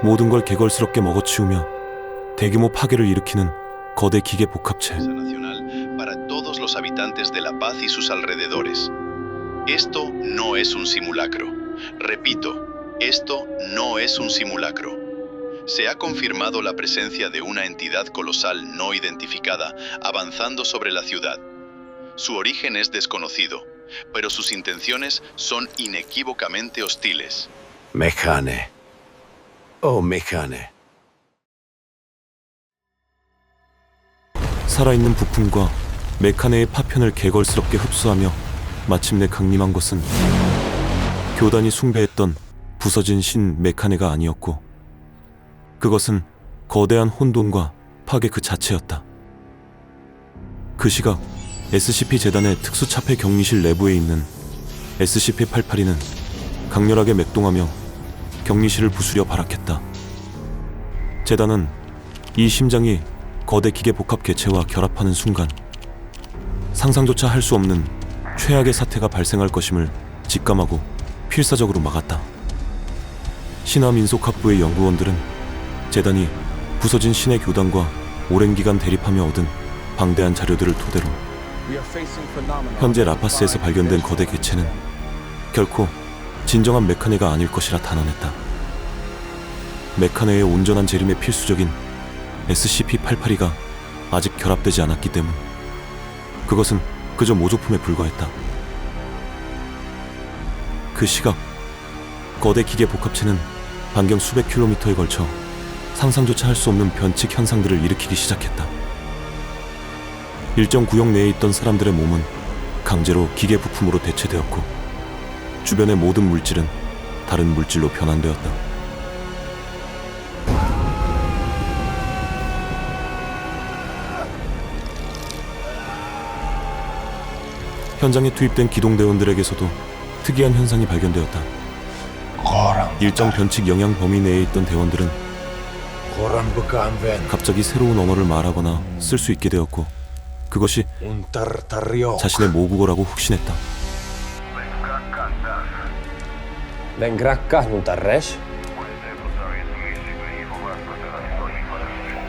Speaker 1: 모든 걸 개걸스럽게 먹어치우며 대규모 파괴를 일으키는 거대 기계 복합체.
Speaker 11: Nacional para todos los habitantes de La Paz y sus alrededores. Esto no es un simulacro. Repito, esto no es un simulacro. Se ha confirmado la presencia de una entidad colosal no identificada avanzando sobre la ciudad. Su origen es desconocido, pero sus intenciones son inequívocamente hostiles.
Speaker 5: Mechane. Oh, Mechane.
Speaker 1: 살아있는 부품과 메카네의 파편을 개걸스럽게 흡수하며 마침내 강림한 것은 교단이 숭배했던 부서진 신 메카네가 아니었고 그것은 거대한 혼돈과 파괴 그 자체였다. 그 시각 SCP 재단의 특수차폐 격리실 내부에 있는 SCP-88이는 강렬하게 맥동하며 격리실을 부수려 발악했다. 재단은 이 심장이 거대 기계 복합 개체와 결합하는 순간 상상조차 할 수 없는 최악의 사태가 발생할 것임을 직감하고 필사적으로 막았다. 신화민속학부의 연구원들은 재단이 부서진 신의 교단과 오랜 기간 대립하며 얻은 방대한 자료들을 토대로 현재 라파스에서 발견된 거대 개체는 결코 진정한 메카네가 아닐 것이라 단언했다. 메카네의 온전한 재림에 필수적인 SCP-88이가 아직 결합되지 않았기 때문 그것은 그저 모조품에 불과했다. 그 시각 거대 기계 복합체는 반경 수백 킬로미터에 걸쳐 상상조차 할 수 없는 변칙 현상들을 일으키기 시작했다. 일정 구역 내에 있던 사람들의 몸은 강제로 기계 부품으로 대체되었고 주변의 모든 물질은 다른 물질로 변환되었다. 현장에 투입된 기동대원들에게서도 특이한 현상이 발견되었다. 일정 변칙 영향 범위 내에 있던 대원들은 갑자기 새로운 언어를 말하거나 쓸 수 있게 되었고 그것이 자신의 모국어라고 확신했다.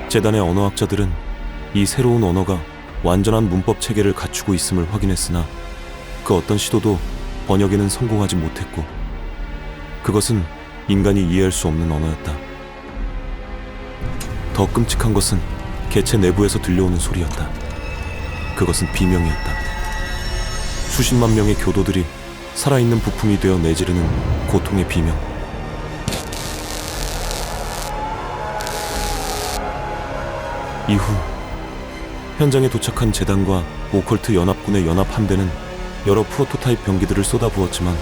Speaker 1: 재단의 언어학자들은 이 새로운 언어가 완전한 문법 체계를 갖추고 있음을 확인했으나 그 어떤 시도도 번역에는 성공하지 못했고 그것은 인간이 이해할 수 없는 언어였다. 더 끔찍한 것은 개체 내부에서 들려오는 소리였다. 그것은 비명이었다. 수십만 명의 교도들이 살아있는 부품이 되어 내지르는 고통의 비명. 이후 현장에 도착한 재단과 오컬트 연합군의 연합 함대는 여러 프로토타입 병기들을 쏟아부었지만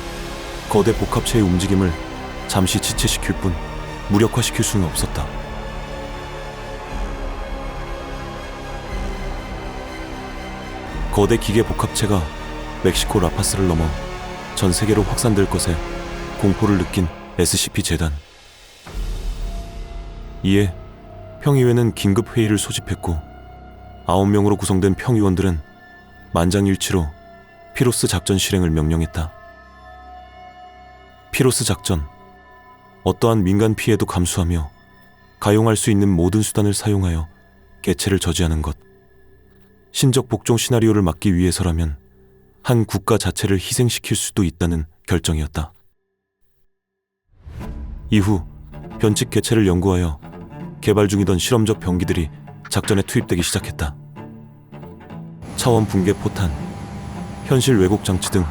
Speaker 1: 거대 복합체의 움직임을 잠시 지체시킬 뿐 무력화시킬 수는 없었다. 거대 기계 복합체가 멕시코 라파스를 넘어 전 세계로 확산될 것에 공포를 느낀 SCP 재단. 이에 평의회는 긴급 회의를 소집했고 9명으로 구성된 평의원들은 만장일치로 피로스 작전 실행을 명령했다. 피로스 작전. 어떠한 민간 피해도 감수하며 가용할 수 있는 모든 수단을 사용하여 개체를 저지하는 것. 신적 복종 시나리오를 막기 위해서라면 한 국가 자체를 희생시킬 수도 있다는 결정이었다. 이후 변칙 개체를 연구하여 개발 중이던 실험적 병기들이 작전에 투입되기 시작했다. 차원 붕괴 포탄, 현실 왜곡 장치 등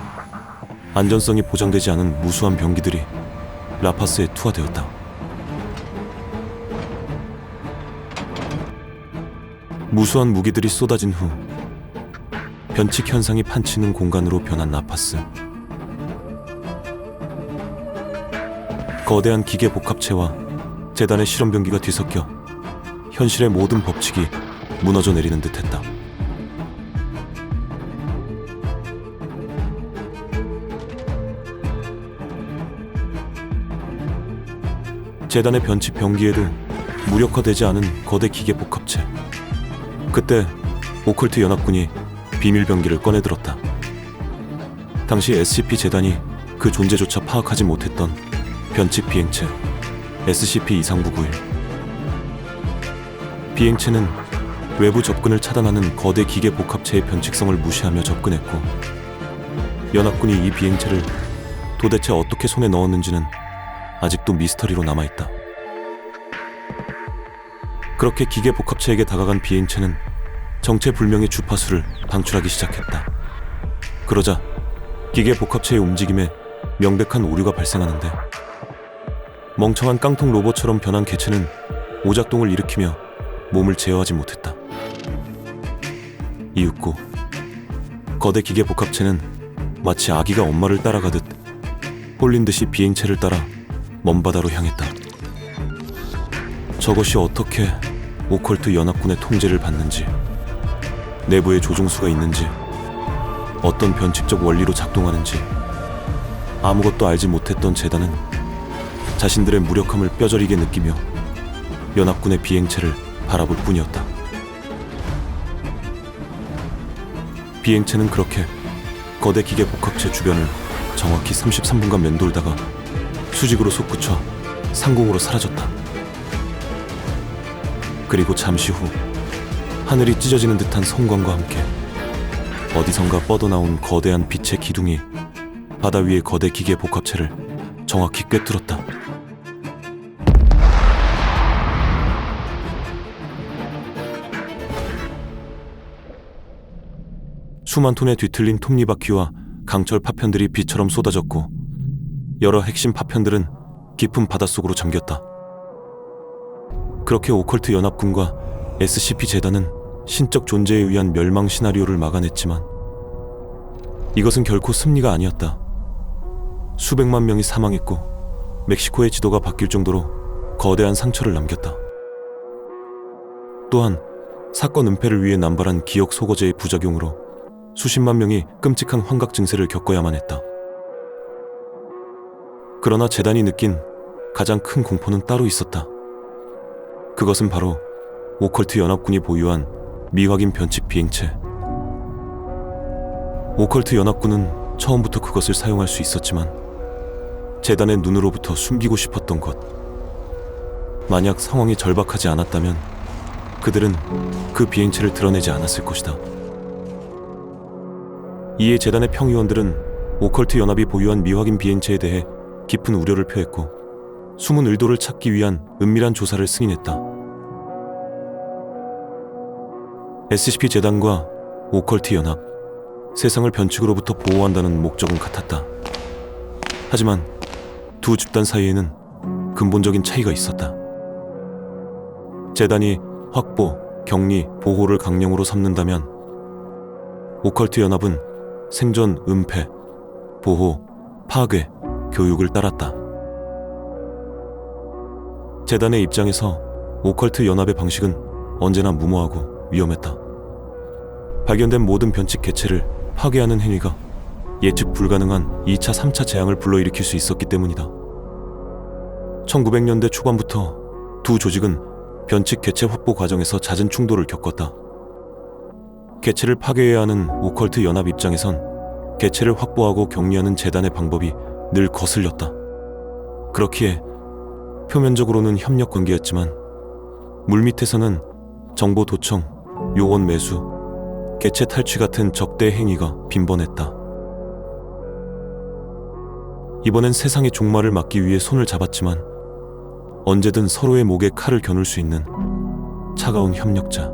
Speaker 1: 안전성이 보장되지 않은 무수한 병기들이 라파스에 투하되었다. 무수한 무기들이 쏟아진 후 변칙 현상이 판치는 공간으로 변한 라파스. 거대한 기계 복합체와 재단의 실험 병기가 뒤섞여 현실의 모든 법칙이 무너져 내리는 듯했다. 재단의 변칙 병기에도 무력화되지 않은 거대 기계 복합체. 그때 오컬트 연합군이 비밀 병기를 꺼내들었다. 당시 SCP 재단이 그 존재조차 파악하지 못했던 변칙 비행체 SCP-2391. 비행체는 외부 접근을 차단하는 거대 기계 복합체의 변칙성을 무시하며 접근했고, 연합군이 이 비행체를 도대체 어떻게 손에 넣었는지는 아직도 미스터리로 남아있다. 그렇게 기계 복합체에게 다가간 비행체는 정체불명의 주파수를 방출하기 시작했다. 그러자 기계 복합체의 움직임에 명백한 오류가 발생하는데, 멍청한 깡통 로봇처럼 변한 개체는 오작동을 일으키며 몸을 제어하지 못했다. 이윽고 거대 기계 복합체는 마치 아기가 엄마를 따라가듯 홀린 듯이 비행체를 따라 먼 바다로 향했다. 저것이 어떻게 오컬트 연합군의 통제를 받는지, 내부에 조종수가 있는지, 어떤 변칙적 원리로 작동하는지 아무것도 알지 못했던 재단은 자신들의 무력함을 뼈저리게 느끼며 연합군의 비행체를 바라볼 뿐이었다. 비행체는 그렇게 거대 기계 복합체 주변을 정확히 33분간 맴돌다가 수직으로 솟구쳐 상공으로 사라졌다. 그리고 잠시 후 하늘이 찢어지는 듯한 성광과 함께 어디선가 뻗어나온 거대한 빛의 기둥이 바다 위의 거대 기계 복합체를 정확히 꿰뚫었다. 수만 톤의 뒤틀린 톱니바퀴와 강철 파편들이 비처럼 쏟아졌고, 여러 핵심 파편들은 깊은 바닷속으로 잠겼다. 그렇게 오컬트 연합군과 SCP 재단은 신적 존재에 의한 멸망 시나리오를 막아냈지만, 이것은 결코 승리가 아니었다. 수백만 명이 사망했고 멕시코의 지도가 바뀔 정도로 거대한 상처를 남겼다. 또한 사건 은폐를 위해 남발한 기억 소거제의 부작용으로 수십만 명이 끔찍한 환각 증세를 겪어야만 했다. 그러나 재단이 느낀 가장 큰 공포는 따로 있었다. 그것은 바로 오컬트 연합군이 보유한 미확인 변칙 비행체. 오컬트 연합군은 처음부터 그것을 사용할 수 있었지만 재단의 눈으로부터 숨기고 싶었던 것. 만약 상황이 절박하지 않았다면 그들은 그 비행체를 드러내지 않았을 것이다. 이에 재단의 평의원들은 오컬트 연합이 보유한 미확인 비행체에 대해 깊은 우려를 표했고, 숨은 의도를 찾기 위한 은밀한 조사를 승인했다. SCP 재단과 오컬트 연합, 세상을 변칙으로부터 보호한다는 목적은 같았다. 하지만 두 집단 사이에는 근본적인 차이가 있었다. 재단이 확보, 격리, 보호를 강령으로 삼는다면 오컬트 연합은 생존, 은폐, 보호, 파괴, 교육을 따랐다. 재단의 입장에서 오컬트 연합의 방식은 언제나 무모하고 위험했다. 발견된 모든 변칙 개체를 파괴하는 행위가 예측 불가능한 2차, 3차 재앙을 불러일으킬 수 있었기 때문이다. 1900년대 초반부터 두 조직은 변칙 개체 확보 과정에서 잦은 충돌을 겪었다. 개체를 파괴해야 하는 오컬트 연합 입장에선 개체를 확보하고 격리하는 재단의 방법이 늘 거슬렸다. 그렇기에 표면적으로는 협력 관계였지만 물밑에서는 정보 도청, 요원 매수, 개체 탈취 같은 적대 행위가 빈번했다. 이번엔 세상의 종말을 막기 위해 손을 잡았지만 언제든 서로의 목에 칼을 겨눌 수 있는 차가운 협력자.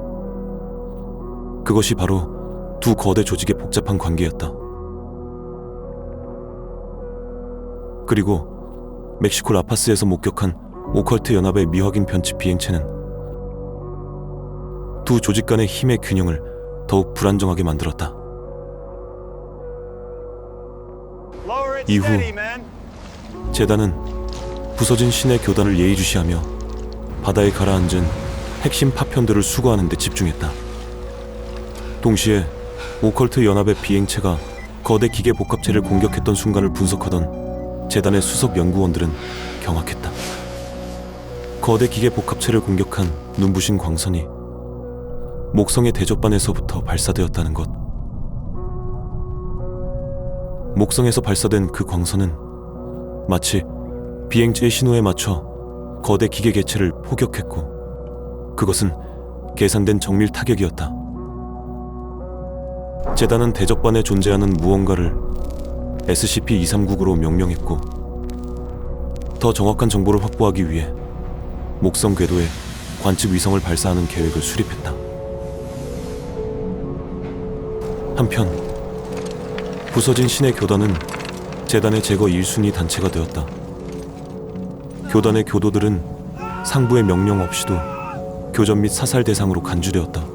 Speaker 1: 그것이 바로 두 거대 조직의 복잡한 관계였다. 그리고 멕시코 라파스에서 목격한 오컬트 연합의 미확인 변칙 비행체는 두 조직 간의 힘의 균형을 더욱 불안정하게 만들었다. 이후 재단은 부서진 신의 교단을 예의주시하며 바다에 가라앉은 핵심 파편들을 수거하는 데 집중했다. 동시에 오컬트 연합의 비행체가 거대 기계 복합체를 공격했던 순간을 분석하던 재단의 수석 연구원들은 경악했다. 거대 기계 복합체를 공격한 눈부신 광선이 목성의 대적반에서부터 발사되었다는 것. 목성에서 발사된 그 광선은 마치 비행체의 신호에 맞춰 거대 기계 개체를 포격했고, 그것은 계산된 정밀 타격이었다. 재단은 대적반에 존재하는 무언가를 SCP-239구로 명명했고, 더 정확한 정보를 확보하기 위해 목성 궤도에 관측 위성을 발사하는 계획을 수립했다. 한편 부서진 신의 교단은 재단의 제거 1순위 단체가 되었다. 교단의 교도들은 상부의 명령 없이도 교전 및 사살 대상으로 간주되었다.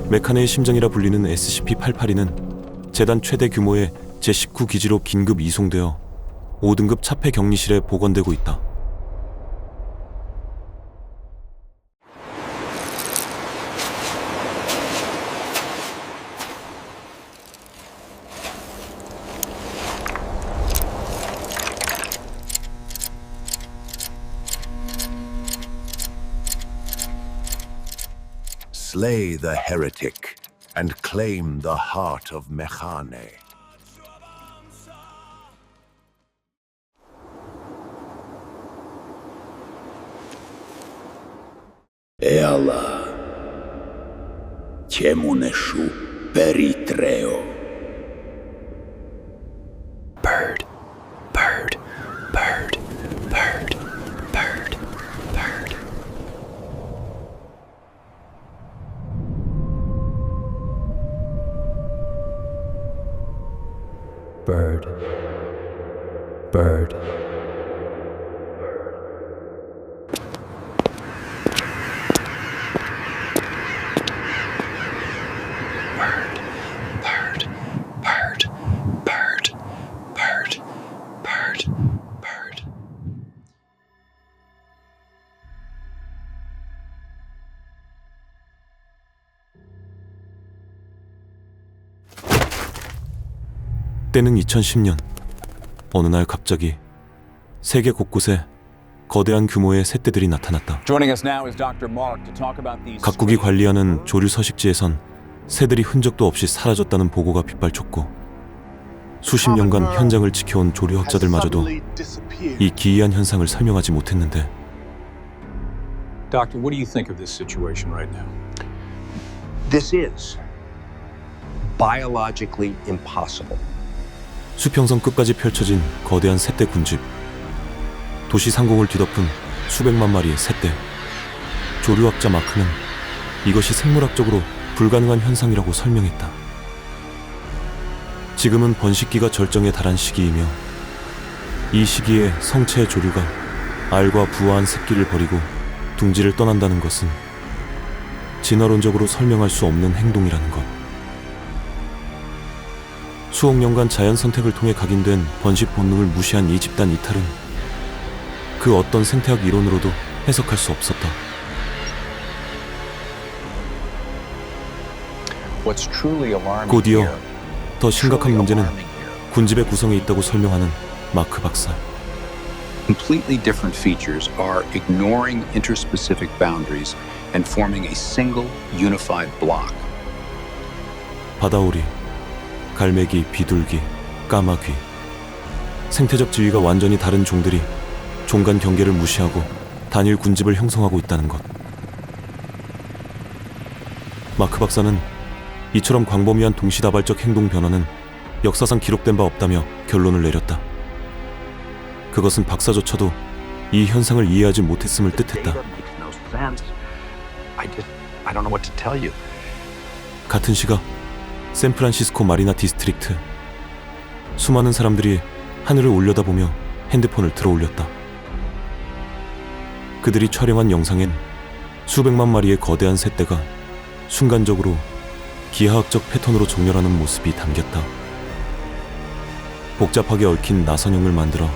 Speaker 1: 메카네의 심장이라 불리는 SCP-882는 재단 최대 규모의 제19 기지로 긴급 이송되어 5등급 차폐 격리실에 보관되고 있다.
Speaker 5: Slay the heretic and claim the heart of Mechane.
Speaker 9: Eala, Chemuneshu Peritreo. Bird, bird, bird, bird, bird, bird.
Speaker 10: Bird. Bird.
Speaker 1: 때는 2010년. 어느 날 갑자기 세계 곳곳에 거대한 규모의 새떼들이 나타났다. 각국이 관리하는 조류 서식지에선 새들이 흔적도 없이 사라졌다는 보고가 빗발쳤고, 수십 년간 현장을 지켜온 조류학자들마저도 이 기이한 현상을 설명하지 못했는데,
Speaker 12: Doctor, what do you think of this situation right now?
Speaker 13: This is biologically impossible.
Speaker 1: 수평선 끝까지 펼쳐진 거대한 새떼 군집, 도시 상공을 뒤덮은 수백만 마리의 새떼. 조류학자 마크는 이것이 생물학적으로 불가능한 현상이라고 설명했다. 지금은 번식기가 절정에 달한 시기이며, 이 시기에 성체의 조류가 알과 부화한 새끼를 버리고 둥지를 떠난다는 것은 진화론적으로 설명할 수 없는 행동이라는 것. 수억 년간 자연 선택을 통해 각인된 번식 본능을 무시한 이 집단 이탈은 그 어떤 생태학 이론으로도 해석할 수 없었다. 곧이어 더 심각한 문제는 군집의 구성에 있다고 설명하는 마크 박사.
Speaker 14: Completely different features are ignoring interspecific boundaries and forming a single unified block.
Speaker 1: 바다오리, 갈매기, 비둘기, 까마귀. 생태적 지위가 완전히 다른 종들이 종간 경계를 무시하고 단일 군집을 형성하고 있다는 것. 마크 박사는 이처럼 광범위한 동시다발적 행동 변화는 역사상 기록된 바 없다며 결론을 내렸다. 그것은 박사조차도 이 현상을 이해하지 못했음을 뜻했다. 같은 시각 샌프란시스코 마리나 디스트릭트. 수많은 사람들이 하늘을 올려다보며 핸드폰을 들어올렸다. 그들이 촬영한 영상엔 수백만 마리의 거대한 새떼가 순간적으로 기하학적 패턴으로 정렬하는 모습이 담겼다. 복잡하게 얽힌 나선형을 만들어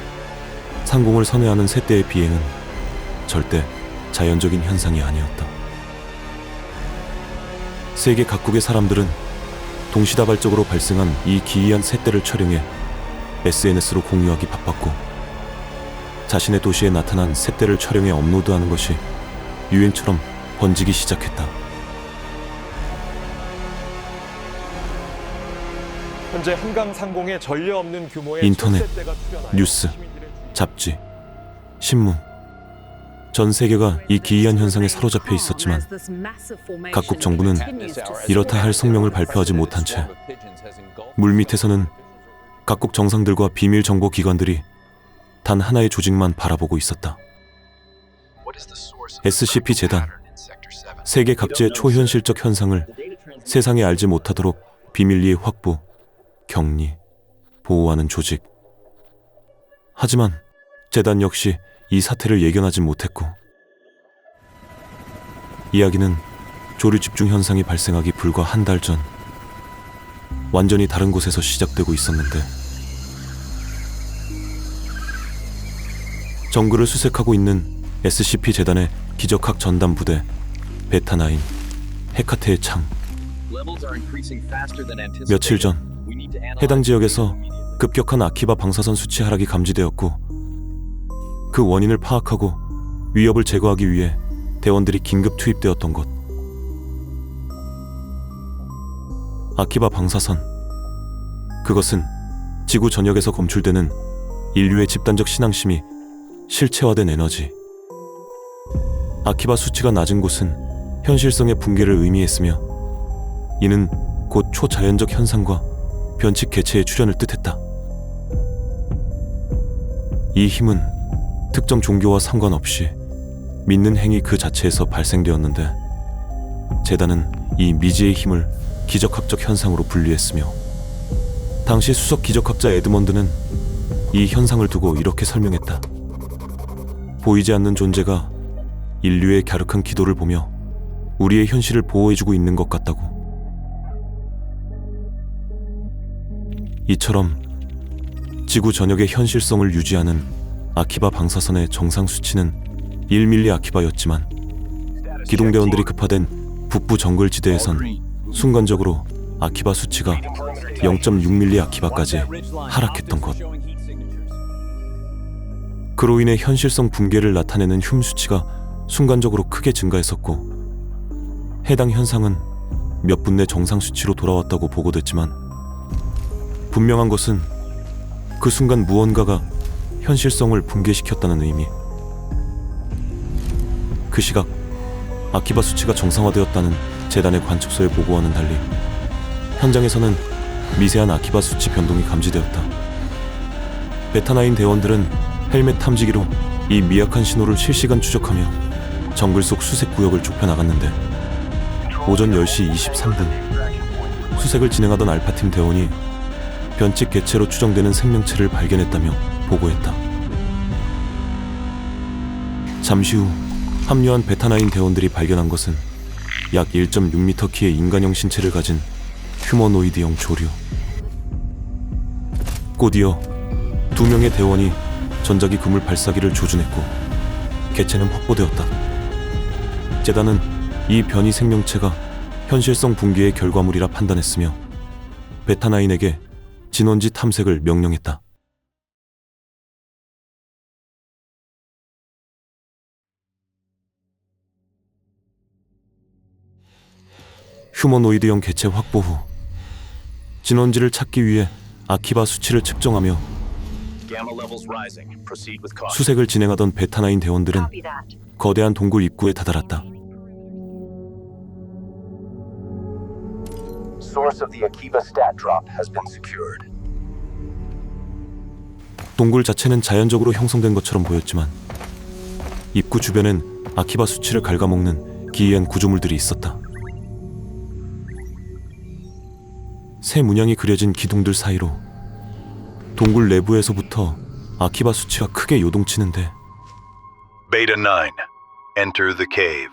Speaker 1: 상공을 선회하는 새떼의 비행은 절대 자연적인 현상이 아니었다. 세계 각국의 사람들은 동시다발적으로 발생한 이 기이한 새떼를 촬영해 SNS로 공유하기 바빴고, 자신의 도시에 나타난 새떼를 촬영해 업로드하는 것이 유행처럼 번지기 시작했다.
Speaker 15: 현재 한강 상공에 전례 없는 규모의
Speaker 1: 인터넷,
Speaker 15: 철새떼가 출현하여
Speaker 1: 뉴스, 잡지, 신문, 전 세계가 이 기이한 현상에 사로잡혀 있었지만 각국 정부는 이렇다 할 성명을 발표하지 못한 채 물밑에서는 각국 정상들과 비밀 정보 기관들이 단 하나의 조직만 바라보고 있었다. SCP 재단, 세계 각지의 초현실적 현상을 세상에 알지 못하도록 비밀리에 확보, 격리, 보호하는 조직. 하지만 재단 역시 이 사태를 예견하지 못했고, 이야기는 조류 집중 현상이 발생하기 불과 한 달 전 완전히 다른 곳에서 시작되고 있었는데, 정글을 수색하고 있는 SCP 재단의 기적학 전담 부대 베타9 헤카테의 창. 며칠 전 해당 지역에서 급격한 아키바 방사선 수치 하락이 감지되었고, 그 원인을 파악하고 위협을 제거하기 위해 대원들이 긴급 투입되었던 것. 아키바 방사선, 그것은 지구 전역에서 검출되는 인류의 집단적 신앙심이 실체화된 에너지. 아키바 수치가 낮은 곳은 현실성의 붕괴를 의미했으며, 이는 곧 초자연적 현상과 변칙 개체의 출현을 뜻했다. 이 힘은 특정 종교와 상관없이 믿는 행위 그 자체에서 발생되었는데, 재단은 이 미지의 힘을 기적학적 현상으로 분류했으며, 당시 수석 기적학자 에드먼드는 이 현상을 두고 이렇게 설명했다. 보이지 않는 존재가 인류의 갸륵한 기도를 보며 우리의 현실을 보호해주고 있는 것 같다고. 이처럼 지구 전역의 현실성을 유지하는 아키바 방사선의 정상 수치는 1밀리 아키바였지만, 기동대원들이 급파된 북부 정글지대에선 순간적으로 아키바 수치가 0.6밀리 아키바까지 하락했던 것. 그로 인해 현실성 붕괴를 나타내는 흉 수치가 순간적으로 크게 증가했었고, 해당 현상은 몇 분 내 정상 수치로 돌아왔다고 보고됐지만, 분명한 것은 그 순간 무언가가 현실성을 붕괴시켰다는 의미. 그 시각 아키바 수치가 정상화되었다는 재단의 관측소의 보고와는 달리 현장에서는 미세한 아키바 수치 변동이 감지되었다. 베타9 대원들은 헬멧 탐지기로 이 미약한 신호를 실시간 추적하며 정글 속 수색 구역을 좁혀나갔는데, 오전 10시 23분 수색을 진행하던 알파팀 대원이 변칙 개체로 추정되는 생명체를 발견했다며 보고했다. 잠시 후 합류한 베타9 대원들이 발견한 것은 약 1.6m 키의 인간형 신체를 가진 휴머노이드형 조류. 곧이어 2명의 대원이 전자기 그물 발사기를 조준했고, 개체는 확보되었다. 재단은 이 변이 생명체가 현실성 붕괴의 결과물이라 판단했으며, 베타9에게 진원지 탐색을 명령했다. 휴머노이드형 개체 확보 후 진원지를 찾기 위해 아키바 수치를 측정하며 수색을 진행하던 베타9 대원들은 거대한 동굴 입구에 다다랐다. 동굴 자체는 자연적으로 형성된 것처럼 보였지만, 입구 주변엔 아키바 수치를 갉아먹는 기이한 구조물들이 있었다. 새 문양이 그려진 기둥들 사이로 동굴 내부에서부터 아키바 수치가 크게 요동치는데
Speaker 2: Beta 9, enter the cave.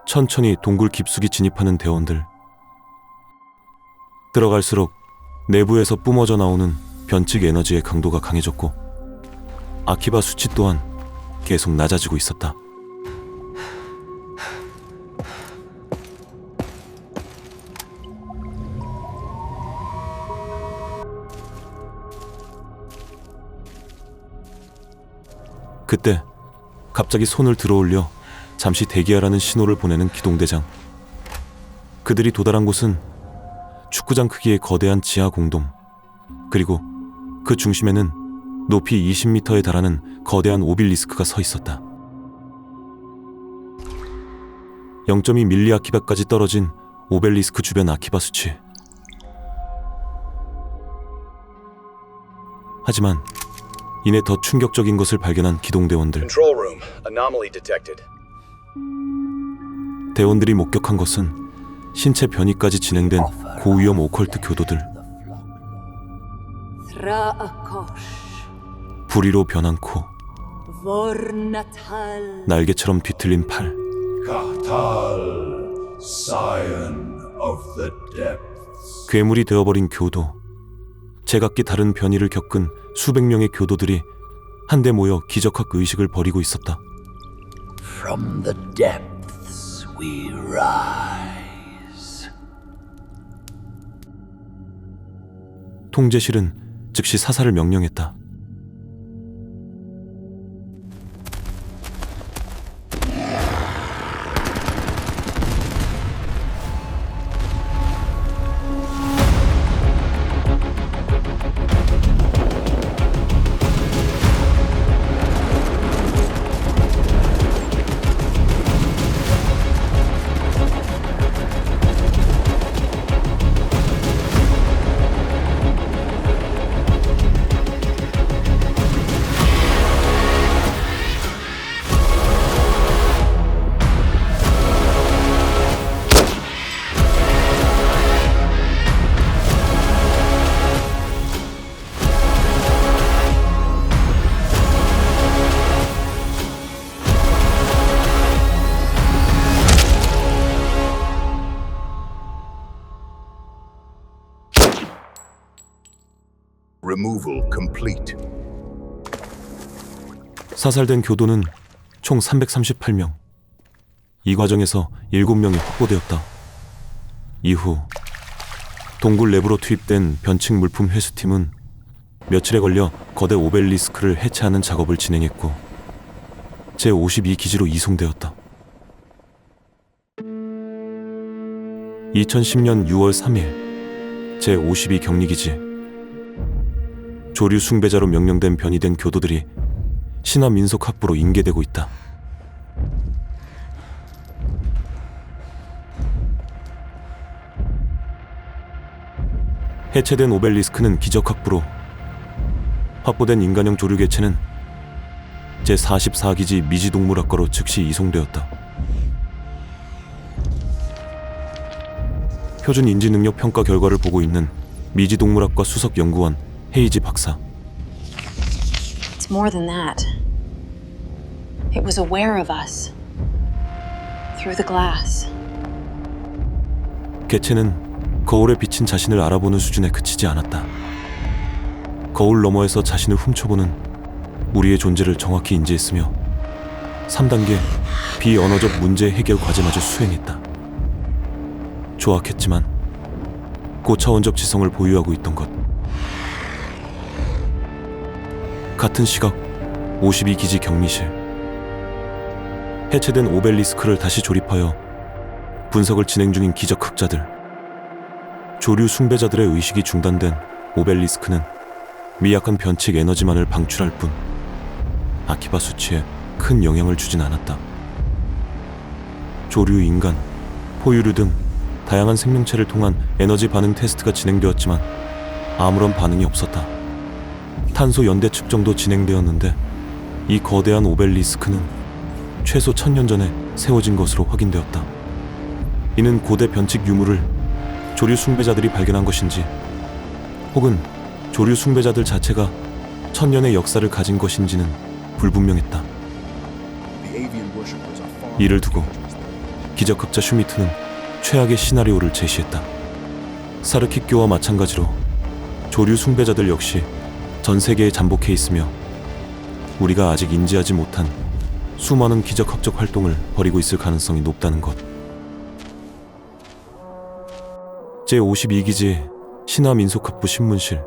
Speaker 1: 천천히 동굴 깊숙이 진입하는 대원들. 들어갈수록 내부에서 뿜어져 나오는 변칙 에너지의 강도가 강해졌고 아키바 수치 또한 계속 낮아지고 있었다. 그때 갑자기 손을 들어올려 잠시 대기하라는 신호를 보내는 기동대장. 그들이 도달한 곳은 축구장 크기의 거대한 지하 공동, 그리고 그 중심에는 높이 20m에 달하는 거대한 오빌리스크가 서 있었다. 0.2 밀리 아키바까지 떨어진 오벨리스크 주변 아키바 수치. 하지만 이내 더 충격적인 것을 발견한 기동대원들.
Speaker 16: Control room. Anomaly detected.
Speaker 1: 대원들이 목격한 것은 신체 변이까지 진행된 고위험 오컬트 교도들. 부리로 변한 코, 날개처럼 뒤틀린 팔,
Speaker 4: Katal, Scion of the Depths.
Speaker 1: 괴물이 되어버린 교도. 제각기 다른 변이를 겪은 수백 명의 교도들이 한데 모여 기적학 의식을 벌이고 있었다.
Speaker 9: From the depths we rise.
Speaker 1: 통제실은 즉시 사살을 명령했다.
Speaker 5: Removal complete.
Speaker 1: 사살된 교도는 총 338명. 이 과정에서 7명이 확보되었다. 이후 동굴 내부로 투입된 변칙 물품 회수팀은 며칠에 걸려 거대 오벨리스크를 해체하는 작업을 진행했고 제52기지로 이송되었다. 2010년 6월 3일 제52 격리기지. 조류 숭배자로 명령된 변이된 교도들이 신화 민속 학부로 인계되고 있다. 해체된 오벨리스크는 기적학부로, 확보된 인간형 조류 개체는 제44기지 미지동물학과로 즉시 이송되었다. 표준 인지능력 평가 결과를 보고 있는 미지동물학과 수석 연구원 헤이지 박사.
Speaker 17: It's more than that. It was aware of us. Through the glass.
Speaker 1: 개체는 거울에 비친 자신을 알아보는 수준에 그치지 않았다. 거울 너머에서 자신을 훔쳐보는 우리의 존재를 정확히 인지했으며 3단계 비언어적 문제 해결 과제마저 수행했다. 조악했지만 고차원적 지성을 보유하고 있던 것. 같은 시각 52기지 격리실. 해체된 오벨리스크를 다시 조립하여 분석을 진행 중인 기적 흑자들. 조류 숭배자들의 의식이 중단된 오벨리스크는 미약한 변칙 에너지만을 방출할 뿐 아키바 수치에 큰 영향을 주진 않았다. 조류 인간, 포유류 등 다양한 생명체를 통한 에너지 반응 테스트가 진행되었지만 아무런 반응이 없었다. 탄소 연대 측정도 진행되었는데 이 거대한 오벨리스크는 최소 1000년 전에 세워진 것으로 확인되었다. 이는 고대 변칙 유물을 조류 숭배자들이 발견한 것인지 혹은 조류 숭배자들 자체가 천년의 역사를 가진 것인지는 불분명했다. 이를 두고 기적학자 슈미트는 최악의 시나리오를 제시했다. 사르킥교와 마찬가지로 조류 숭배자들 역시 전 세계에 잠복해 있으며 우리가 아직 인지하지 못한 수많은 기적학적 활동을 벌이고 있을 가능성이 높다는 것. 제52기지 신화민속학부 신문실.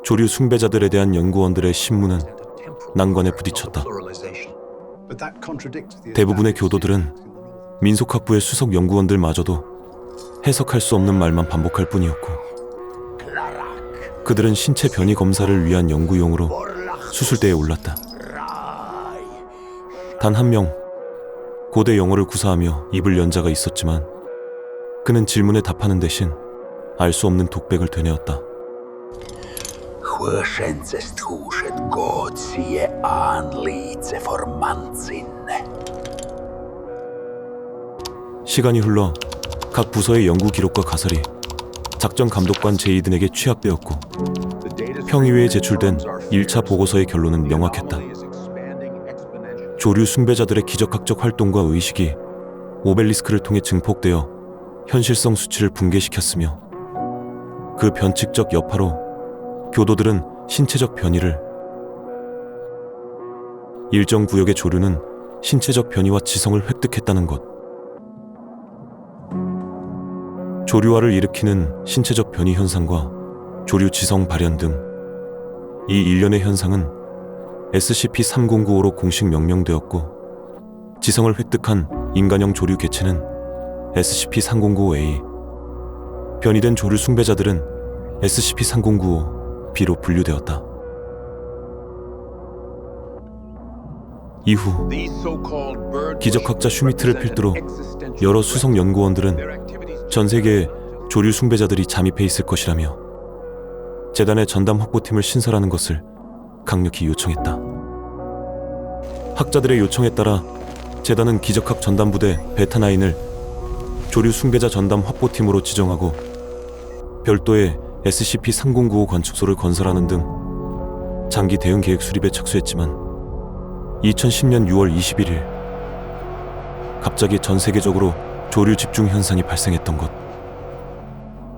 Speaker 1: 조류 숭배자들에 대한 연구원들의 신문은 난관에 부딪혔다. 대부분의 교도들은 민속학부의 수석 연구원들마저도 해석할 수 없는 말만 반복할 뿐이었고, 그들은 신체 변이 검사를 위한 연구용으로 수술대에 올랐다. 단 한 명, 고대 영어를 구사하며 입을 연 자가 있었지만 그는 질문에 답하는 대신 알 수 없는 독백을 되뇌었다. 시간이 흘러 각 부서의 연구 기록과 가설이 작전 감독관 제이든에게 취합되었고 평의회에 제출된 1차 보고서의 결론은 명확했다. 조류 숭배자들의 기적학적 활동과 의식이 오벨리스크를 통해 증폭되어 현실성 수치를 붕괴시켰으며 그 변칙적 여파로 교도들은 신체적 변이를, 일정 구역의 조류는 신체적 변이와 지성을 획득했다는 것. 조류화를 일으키는 신체적 변이 현상과 조류 지성 발현 등 이 일련의 현상은 SCP-3095로 공식 명명되었고, 지성을 획득한 인간형 조류 개체는 SCP-3095A, 변이된 조류 숭배자들은 SCP-3095B로 분류되었다. 이후 기적학자 슈미트를 필두로 여러 수석 연구원들은 전 세계에 조류 숭배자들이 잠입해 있을 것이라며 재단의 전담 확보팀을 신설하는 것을 강력히 요청했다. 학자들의 요청에 따라 재단은 기적학 전담부대 베타9을 조류 숭배자 전담 확보팀으로 지정하고 별도의 SCP-3095 관측소를 건설하는 등 장기 대응 계획 수립에 착수했지만 2010년 6월 21일 갑자기 전 세계적으로 조류 집중 현상이 발생했던 것.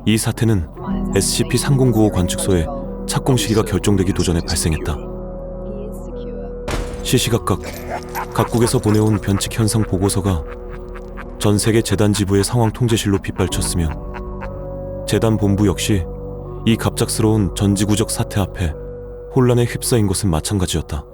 Speaker 1: 이 사태는 SCP-3095 관측소의 착공 시기가 결정되기도 전에 발생했다. 시시각각 각국에서 보내온 변칙 현상 보고서가 전 세계 재단 지부의 상황 통제실로 빗발쳤으며 재단 본부 역시 이 갑작스러운 전지구적 사태 앞에 혼란에 휩싸인 것은 마찬가지였다.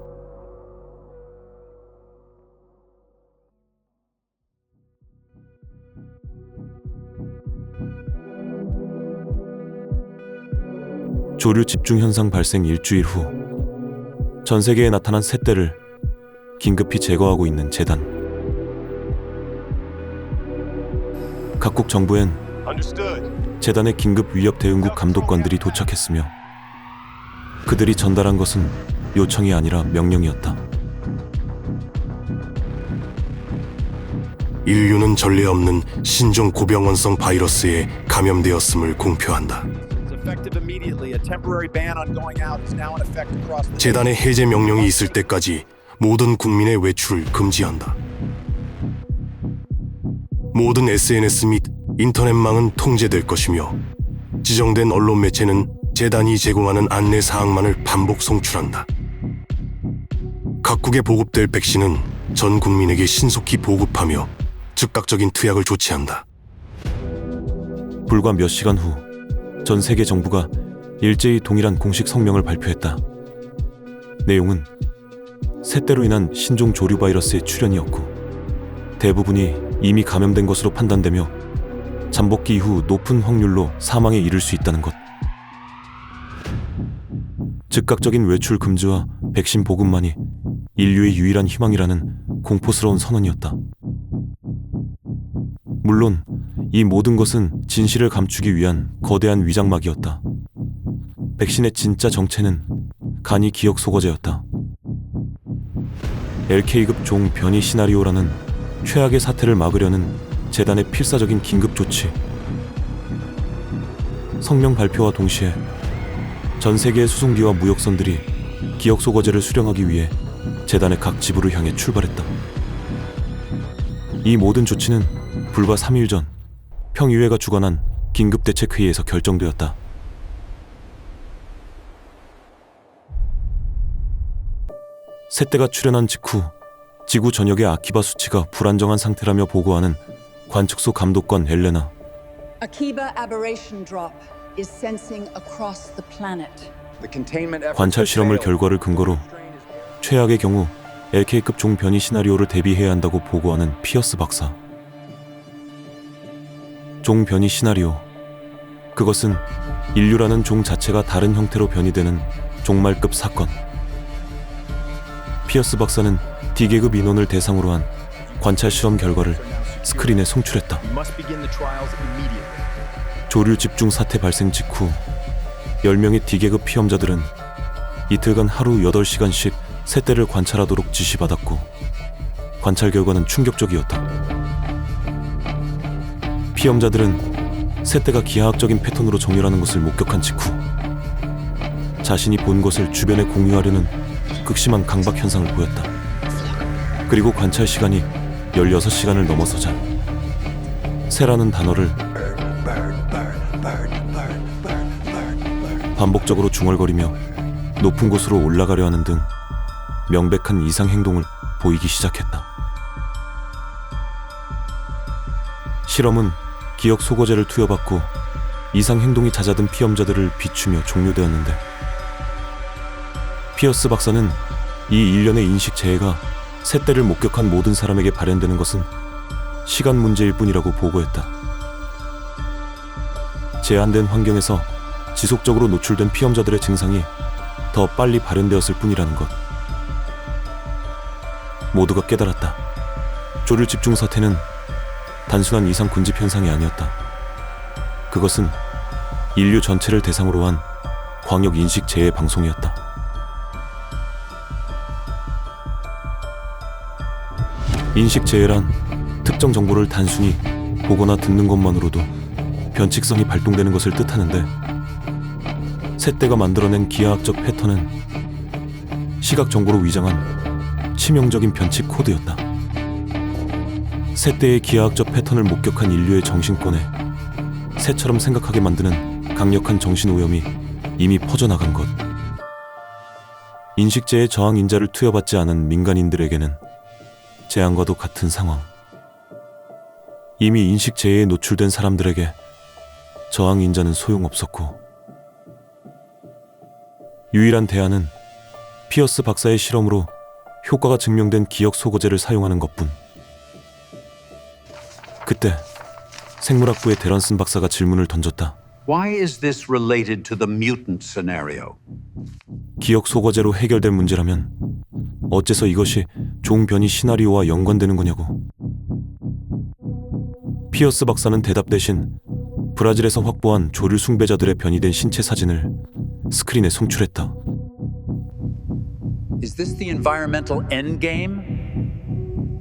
Speaker 1: 조류 집중 현상 발생 일주일 후 전 세계에 나타난 셋대를 긴급히 제거하고 있는 재단. 각국 정부엔 재단의 긴급 위협 대응국 감독관들이 도착했으며 그들이 전달한 것은 요청이 아니라 명령이었다.
Speaker 3: 인류는 전례 없는 신종 고병원성 바이러스에 감염되었음을 공표한다. 재단의 해제 명령이 있을 때까지 모든 국민의 외출을 금지한다. 모든 SNS 및 인터넷망은 통제될 것이며 지정된 언론 매체는 재단이 제공하는 안내 사항만을 반복 송출한다. 각국에 보급될 백신은 전 국민에게 신속히 보급하며 즉각적인 투약을 조치한다.
Speaker 1: 불과 몇 시간 후 전 세계 정부가 일제히 동일한 공식 성명을 발표했다. 내용은 셋대로 인한 신종 조류 바이러스의 출현이었고 대부분이 이미 감염된 것으로 판단되며 잠복기 이후 높은 확률로 사망에 이를 수 있다는 것. 즉각적인 외출 금지와 백신 보급만이 인류의 유일한 희망이라는 공포스러운 선언이었다. 물론 이 모든 것은 진실을 감추기 위한 거대한 위장막이었다. 백신의 진짜 정체는 간이 기억 소거제였다. LK급 종 변이 시나리오라는 최악의 사태를 막으려는 재단의 필사적인 긴급 조치. 성명 발표와 동시에 전 세계의 수송기와 무역선들이 기억 소거제를 수령하기 위해 재단의 각 지부를 향해 출발했다. 이 모든 조치는 불과 3일 전 평의회가 주관한 긴급대책회의에서 결정되었다. 새떼가 출현한 직후 지구 전역의 아키바 수치가 불안정한 상태라며 보고하는 관측소 감독관 엘레나.
Speaker 8: Akiba aberration drop is sensing across the planet.
Speaker 1: 관찰 실험을 결과를 근거로 최악의 경우 LK급 종 변이 시나리오를 대비해야 한다고 보고하는 피어스 박사. 종 변이 시나리오. 그것은 인류라는 종 자체가 다른 형태로 변이되는 종말급 사건. 피어스 박사는 D계급 인원을 대상으로 한 관찰 실험 결과를 스크린에 송출했다. 조류 집중 사태 발생 직후 10명의 D계급 피험자들은 이틀간 하루 8시간씩 새떼를 관찰하도록 지시받았고 관찰 결과는 충격적이었다. 피험자들은 새떼가 기하학적인 패턴으로 정렬하는 것을 목격한 직후 자신이 본 것을 주변에 공유하려는 극심한 강박 현상을 보였다. 그리고 관찰 시간이 16시간을 넘어서자 새라는 단어를 반복적으로 중얼거리며 높은 곳으로 올라가려 하는 등 명백한 이상 행동을 보이기 시작했다. 실험은 기억 소거제를 투여받고 이상 행동이 잦아든 피험자들을 비추며 종료되었는데 피어스 박사는 이 일련의 인식 재해가 새떼를 목격한 모든 사람에게 발현되는 것은 시간 문제일 뿐이라고 보고했다. 제한된 환경에서 지속적으로 노출된 피험자들의 증상이 더 빨리 발현되었을 뿐이라는 것. 모두가 깨달았다. 조류 집중 사태는 단순한 이상 군집 현상이 아니었다. 그것은 인류 전체를 대상으로 한 광역 인식 재해 방송이었다. 인식 재해란 특정 정보를 단순히 보거나 듣는 것만으로도 변칙성이 발동되는 것을 뜻하는데 새떼가 만들어낸 기하학적 패턴은 시각 정보로 위장한 치명적인 변칙 코드였다. 새떼의 기하학적 패턴을 목격한 인류의 정신권에 새처럼 생각하게 만드는 강력한 정신오염이 이미 퍼져나간 것. 인식재해 저항 인자를 투여받지 않은 민간인들에게는 재앙과도 같은 상황. 이미 인식재해에 노출된 사람들에게 저항 인자는 소용없었고 유일한 대안은 피어스 박사의 실험으로 효과가 증명된 기억 소거제를 사용하는 것뿐. 그때 생물학부의 데런슨 박사가 질문을 던졌다.
Speaker 9: Why is this related to the mutant scenario?
Speaker 1: 기억 소거제로 해결될 문제라면 어째서 이것이 종 변이 시나리오와 연관되는 거냐고. 피어스 박사는 대답 대신 브라질에서 확보한 조류 숭배자들의 변이된 신체 사진을 스크린에 송출했다.
Speaker 14: Is this the environmental endgame?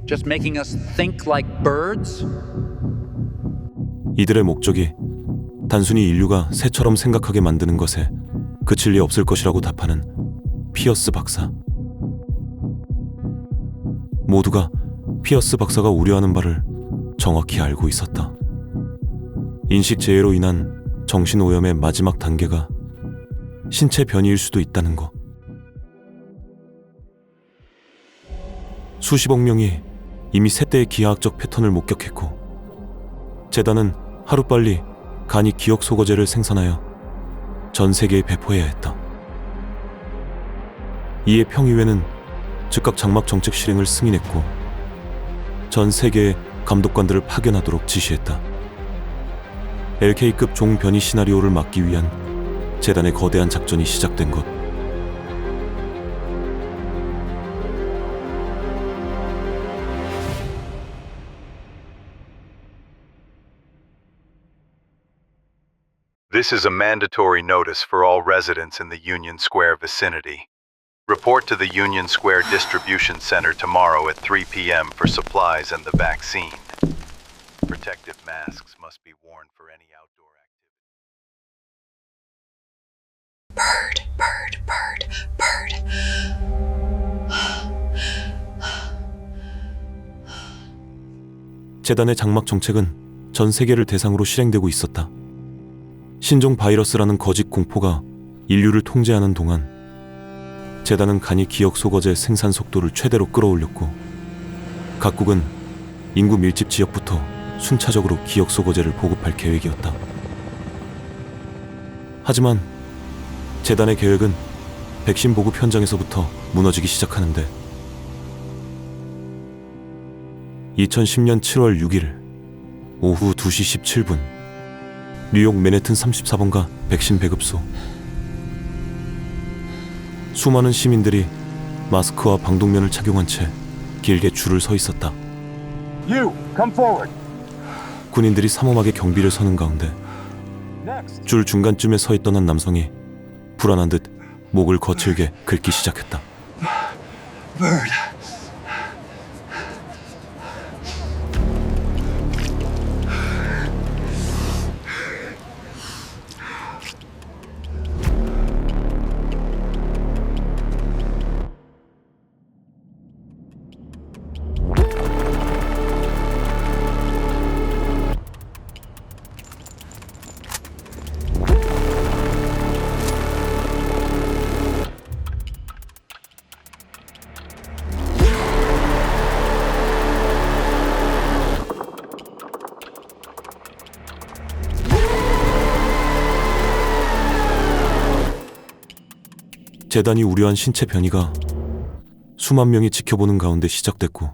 Speaker 14: Just making us think like birds?
Speaker 1: 이들의 목적이 단순히 인류가 새처럼 생각하게 만드는 것에 그칠 리 없을 것이라고 답하는 피어스 박사. 모두가 피어스 박사가 우려하는 바를 정확히 알고 있었다. 인식 재해로 인한 정신오염의 마지막 단계가 신체 변이일 수도 있다는 것. 수십억 명이 이미 새떼의 기하학적 패턴을 목격했고 재단은 하루빨리 간이 기억 소거제를 생산하여 전 세계에 배포해야 했다. 이에 평의회는 즉각 장막 정책 실행을 승인했고 전 세계의 감독관들을 파견하도록 지시했다. LK급 종 변이 시나리오를 막기 위한 재단의 거대한 작전이 시작된 것.
Speaker 18: This is a mandatory notice for all residents in the Union Square vicinity. Report to the Union Square Distribution Center tomorrow at 3 p.m. for supplies and the vaccine. Protective masks must be worn for any outdoor
Speaker 1: 재단의 장막 정책은 전 세계를 대상으로 실행되고 있었다. 신종 바이러스라는 거짓 공포가 인류를 통제하는 동안 재단은 간이 기억 소거제 생산 속도를 최대로 끌어올렸고 각국은 인구 밀집 지역부터 순차적으로 기억 소거제를 보급할 계획이었다. 하지만 재단의 계획은 백신 보급 현장에서부터 무너지기 시작하는데 2010년 7월 6일 오후 2시 17분 뉴욕 맨해튼 34번가 백신 배급소. 수많은 시민들이 마스크와 방독면을 착용한 채 길게 줄을 서 있었다.
Speaker 10: You, come forward.
Speaker 1: 군인들이 삼엄하게 경비를 서는 가운데 줄 중간쯤에 서 있던 한 남성이 불안한 듯 목을 거칠게 긁기 시작했다.
Speaker 10: Bird.
Speaker 1: 재단이 우려한 신체 변이가 수만 명이 지켜보는 가운데 시작됐고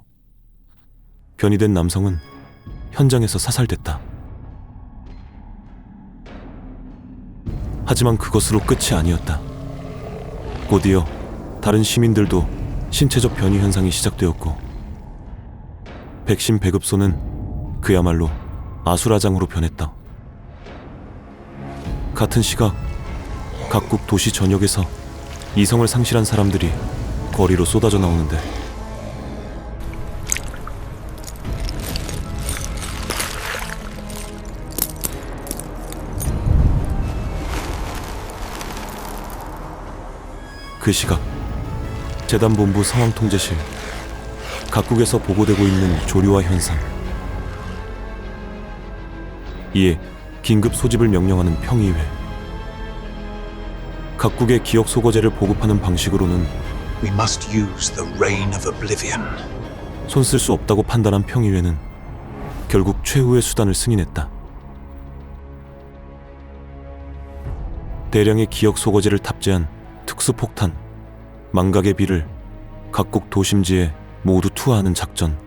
Speaker 1: 변이된 남성은 현장에서 사살됐다. 하지만 그것으로 끝이 아니었다. 곧이어 다른 시민들도 신체적 변이 현상이 시작되었고 백신 배급소는 그야말로 아수라장으로 변했다. 같은 시각 각국 도시 전역에서 이성을 상실한 사람들이 거리로 쏟아져 나오는데 그 시각 재단본부 상황통제실, 각국에서 보고되고 있는 조류화 현상, 이에 긴급 소집을 명령하는 평의회. 각국의 기억 소거제를 보급하는 방식으로는
Speaker 4: We must use the reign of oblivion.
Speaker 1: 손쓸 수 없다고 판단한 평의회는 결국 최후의 수단을 승인했다. 대량의 기억 소거제를 탑재한 특수폭탄, 망각의 비를 각국 도심지에 모두 투하하는 작전.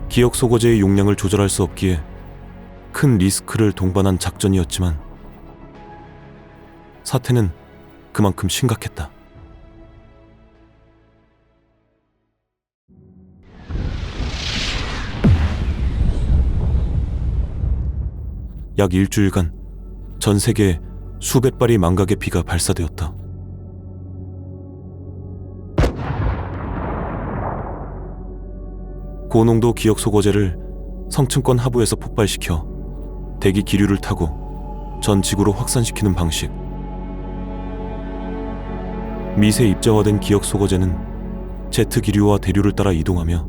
Speaker 1: 기억 소거제의 용량을 조절할 수 없기에 큰 리스크를 동반한 작전이었지만 사태는 그만큼 심각했다. 약 일주일간 전 세계에 수백 발의 망각의 비가 발사되었다. 고농도 기억 소거제를 성층권 하부에서 폭발시켜 대기 기류를 타고 전 지구로 확산시키는 방식. 미세 입자화된 기억 소거제는 제트 기류와 대류를 따라 이동하며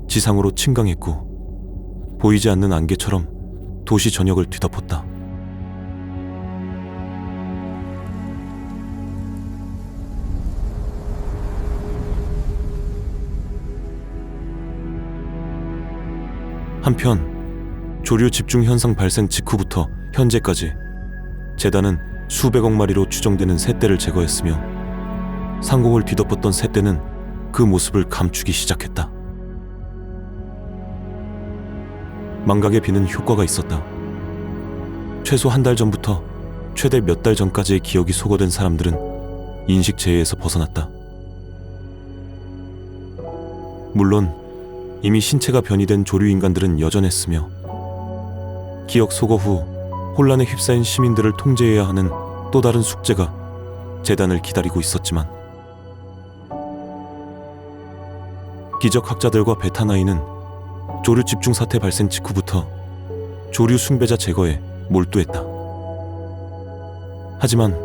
Speaker 1: 지상으로 침강했고 보이지 않는 안개처럼 도시 전역을 뒤덮었다. 한편 조류 집중 현상 발생 직후부터 현재까지 재단은 수백억 마리로 추정되는 새떼를 제거했으며 상공을 뒤덮었던 새떼는 그 모습을 감추기 시작했다. 망각의 비는 효과가 있었다. 최소 한 달 전부터 최대 몇 달 전까지의 기억이 소거된 사람들은 인식재해에서 벗어났다. 물론 이미 신체가 변이된 조류인간들은 여전했으며 기억 소거 후 혼란에 휩싸인 시민들을 통제해야 하는 또 다른 숙제가 재단을 기다리고 있었지만 기적학자들과 베타나이는 조류 집중 사태 발생 직후부터 조류 숭배자 제거에 몰두했다. 하지만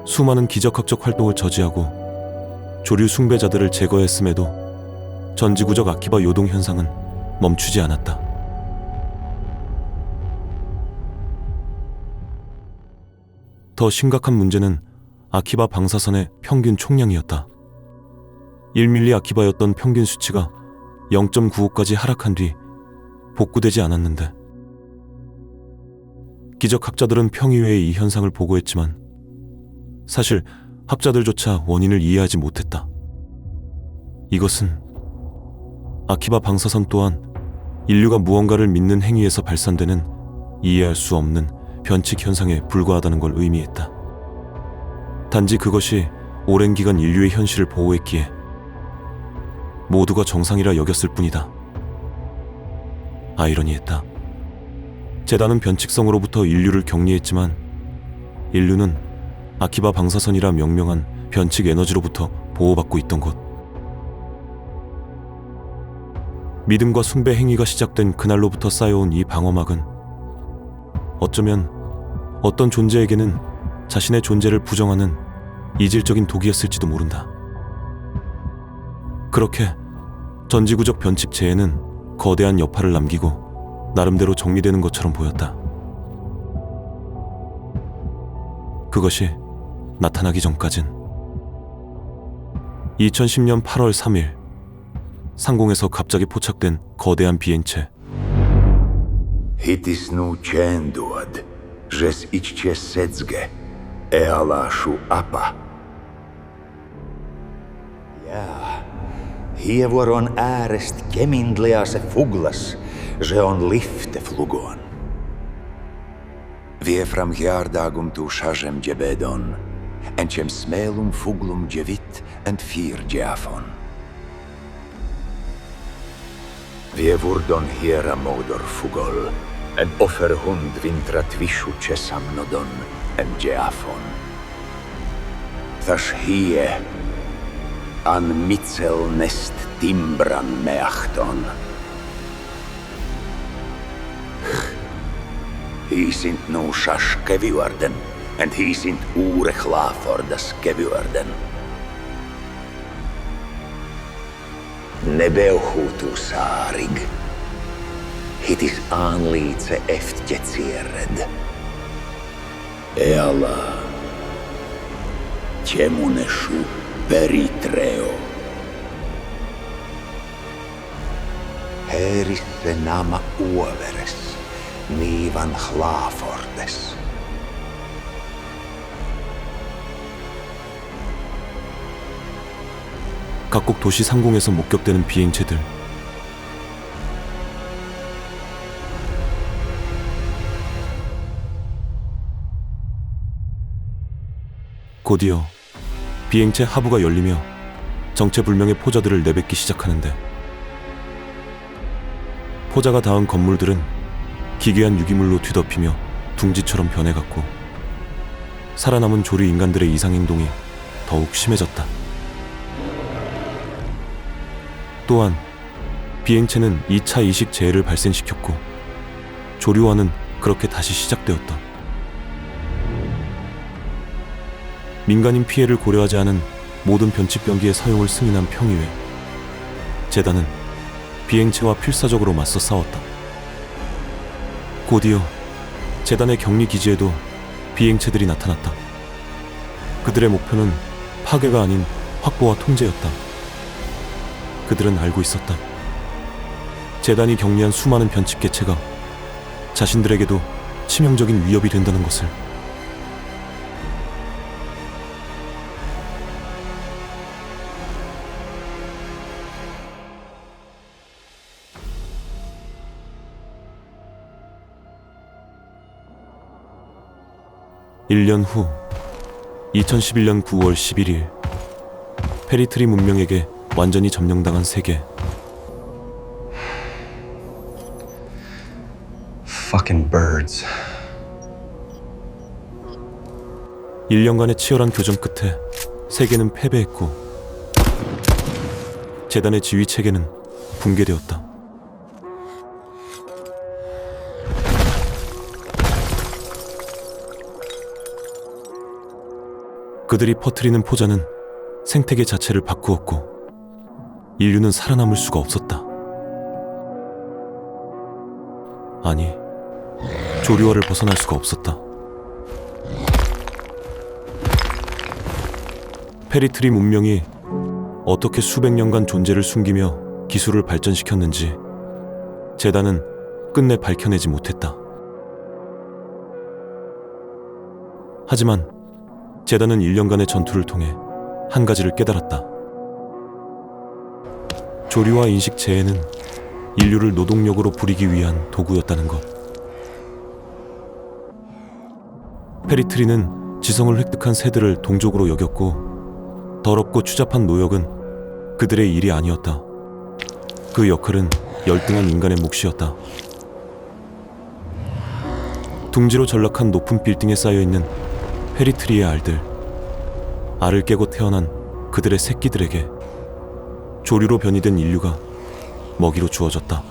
Speaker 1: 수많은 기적학적 활동을 저지하고 조류 숭배자들을 제거했음에도 전지구적 아키바 요동 현상은 멈추지 않았다. 더 심각한 문제는 아키바 방사선의 평균 총량이었다. 1밀리 아키바였던 평균 수치가 0.95까지 하락한 뒤 복구되지 않았는데, 기적학자들은 평의회에 이 현상을 보고했지만 사실 학자들조차 원인을 이해하지 못했다. 이것은 아키바 방사선 또한 인류가 무언가를 믿는 행위에서 발산되는 이해할 수 없는 변칙 현상에 불과하다는 걸 의미했다. 단지 그것이 오랜 기간 인류의 현실을 보호했기에 모두가 정상이라 여겼을 뿐이다. 아이러니했다. 재단은 변칙성으로부터 인류를 격리했지만 인류는 아키바 방사선이라 명명한 변칙 에너지로부터 보호받고 있던 것. 믿음과 숭배 행위가 시작된 그날로부터 쌓여온 이 방어막은 어쩌면 어떤 존재에게는 자신의 존재를 부정하는 이질적인 독이었을지도 모른다. 그렇게 전지구적 변칙 재해는 거대한 여파를 남기고 나름대로 정리되는 것처럼 보였다. 그것이 나타나기 전까진 2010년 8월 3일 상공에서 갑자기 포착된 거대한 비행체.
Speaker 5: Hitisnu chenduad, jes ichche sedzge, ealashu apa.
Speaker 19: Ja, hievuoron äärest kemindliase fuglas, se on lifteflugon.
Speaker 5: Vie fram hjaardagum tu shazem djebedon, en chem smelum fuglum djevit en fir djafon. Vie vurdon hiera modor fugol, en offerhund vintrat vishu chesamnodon en djafon. Thas hie, an mitzel nest timbran meachton. Hi sind nu sjas kevyarden, en hi sind ure glafordas kevyarden. Nebeuhutu saarig. Hitis aanliitse eftjetsiered. Eala. Tjemuneshu peritreo.
Speaker 19: Herisse nama uoveres, niivan hlafordes.
Speaker 1: 각국 도시 상공에서 목격되는 비행체들. 곧이어 비행체 하부가 열리며 정체불명의 포자들을 내뱉기 시작하는데, 포자가 닿은 건물들은 기괴한 유기물로 뒤덮이며 둥지처럼 변해갔고, 살아남은 조류 인간들의 이상행동이 더욱 심해졌다. 또한 비행체는 2차 이식 재해를 발생시켰고, 조류화는 그렇게 다시 시작되었다. 민간인 피해를 고려하지 않은 모든 변칙병기의 사용을 승인한 평의회. 재단은 비행체와 필사적으로 맞서 싸웠다. 곧이어 재단의 격리 기지에도 비행체들이 나타났다. 그들의 목표는 파괴가 아닌 확보와 통제였다. 그들은 알고 있었다. 재단이 격리한 수많은 변칙 개체가 자신들에게도 치명적인 위협이 된다는 것을. (1년) 후 2011년 9월 11일 페리트리 문명에게 완전히 점령당한 세계.
Speaker 13: Fucking birds.
Speaker 1: 1년간의 치열한 교전 끝에 세계는 패배했고, 재단의 지휘 체계는 붕괴되었다. 그들이 퍼뜨리는 포자는 생태계 자체를 바꾸었고 인류는 살아남을 수가 없었다. 아니, 조류화를 벗어날 수가 없었다. 페리트리 문명이 어떻게 수백 년간 존재를 숨기며 기술을 발전시켰는지 재단은 끝내 밝혀내지 못했다. 하지만 재단은 1년간의 전투를 통해 한 가지를 깨달았다. 조류화 인식 재해는 인류를 노동력으로 부리기 위한 도구였다는 것. 페리트리는 지성을 획득한 새들을 동족으로 여겼고 더럽고 추잡한 노역은 그들의 일이 아니었다. 그 역할은 열등한 인간의 몫이었다. 둥지로 전락한 높은 빌딩에 쌓여있는 페리트리의 알들, 알을 깨고 태어난 그들의 새끼들에게 조류로 변이된 인류가 먹이로 주어졌다.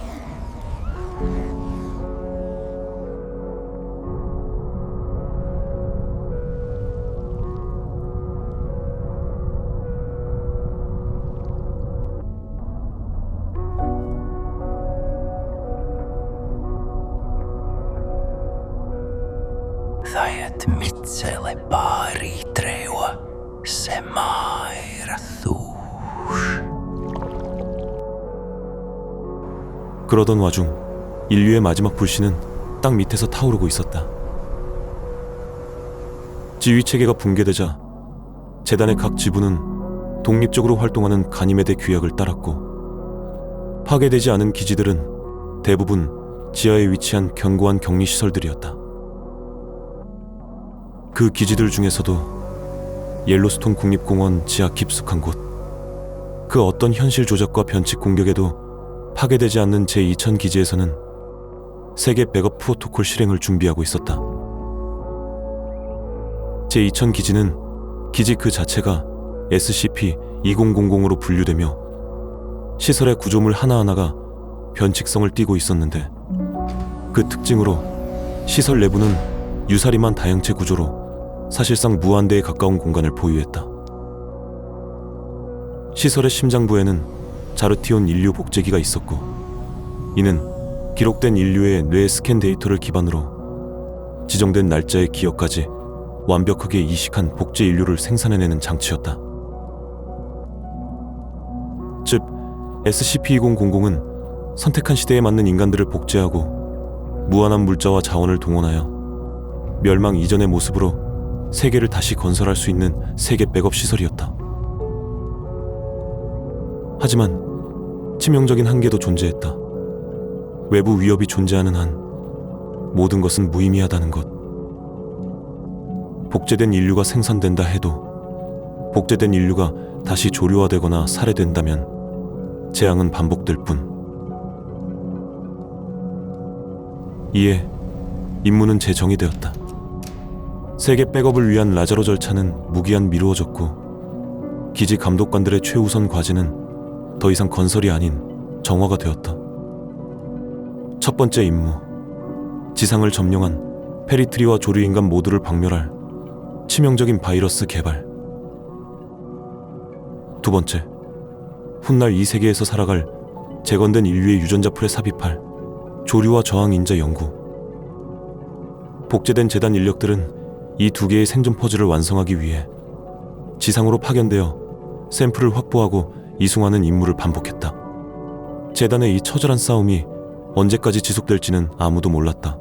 Speaker 19: Thajat mitsele pari treua, se maira thuus.
Speaker 1: 그러던 와중 인류의 마지막 불씨는 땅 밑에서 타오르고 있었다. 지휘체계가 붕괴되자 재단의 각 지부는 독립적으로 활동하는 가니메데 규약을 따랐고 파괴되지 않은 기지들은 대부분 지하에 위치한 견고한 격리시설들이었다. 그 기지들 중에서도 옐로스톤 국립공원 지하 깊숙한 곳, 그 어떤 현실 조작과 변칙 공격에도 파괴되지 않는 제2000 기지에서는 세계 백업 프로토콜 실행을 준비하고 있었다. 제2000 기지는 기지 그 자체가 SCP-2000으로 분류되며 시설의 구조물 하나하나가 변칙성을 띠고 있었는데 그 특징으로 시설 내부는 유사리만 다형체 구조로 사실상 무한대에 가까운 공간을 보유했다. 시설의 심장부에는 자르티온 인류 복제기가 있었고 이는 기록된 인류의 뇌 스캔 데이터를 기반으로 지정된 날짜의 기억까지 완벽하게 이식한 복제 인류를 생산해내는 장치였다. 즉, SCP-2000은 선택한 시대에 맞는 인간들을 복제하고 무한한 물자와 자원을 동원하여 멸망 이전의 모습으로 세계를 다시 건설할 수 있는 세계 백업 시설이었다. 하지만 치명적인 한계도 존재했다. 외부 위협이 존재하는 한 모든 것은 무의미하다는 것. 복제된 인류가 생산된다 해도 복제된 인류가 다시 조류화되거나 살해된다면 재앙은 반복될 뿐. 이에 임무는 재정의되었다. 세계 백업을 위한 라자로 절차는 무기한 미루어졌고 기지 감독관들의 최우선 과제는 더 이상 건설이 아닌 정화가 되었다. 첫 번째 임무, 지상을 점령한 페리트리와 조류인간 모두를 박멸할 치명적인 바이러스 개발. 두 번째, 훗날 이 세계에서 살아갈 재건된 인류의 유전자 풀에 삽입할 조류와 저항 인자 연구. 복제된 재단 인력들은 이 두 개의 생존 퍼즐을 완성하기 위해 지상으로 파견되어 샘플을 확보하고 이송하는 임무를 반복했다. 재단의 이 처절한 싸움이 언제까지 지속될지는 아무도 몰랐다.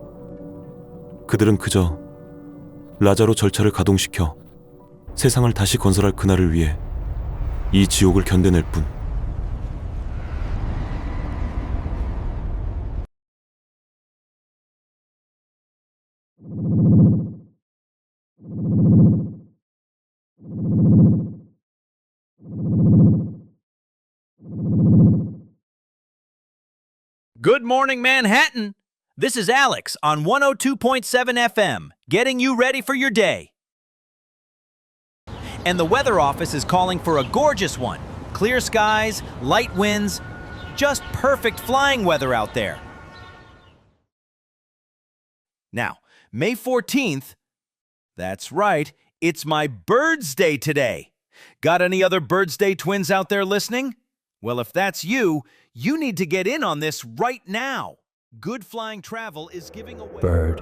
Speaker 1: 그들은 그저 라자로 절차를 가동시켜 세상을 다시 건설할 그날을 위해 이 지옥을 견뎌낼 뿐.
Speaker 20: Good morning, Manhattan. This is Alex on 102.7 FM, getting you ready for your day. And the weather office is calling for a gorgeous one. Clear skies, light winds, just perfect flying weather out there. Now, May 14th, that's right, It's my Birds Day today. Got any other Birds Day twins out there listening? Well, if that's you, you need to get in on this right now. Good Flying Travel is giving away...
Speaker 19: Bird.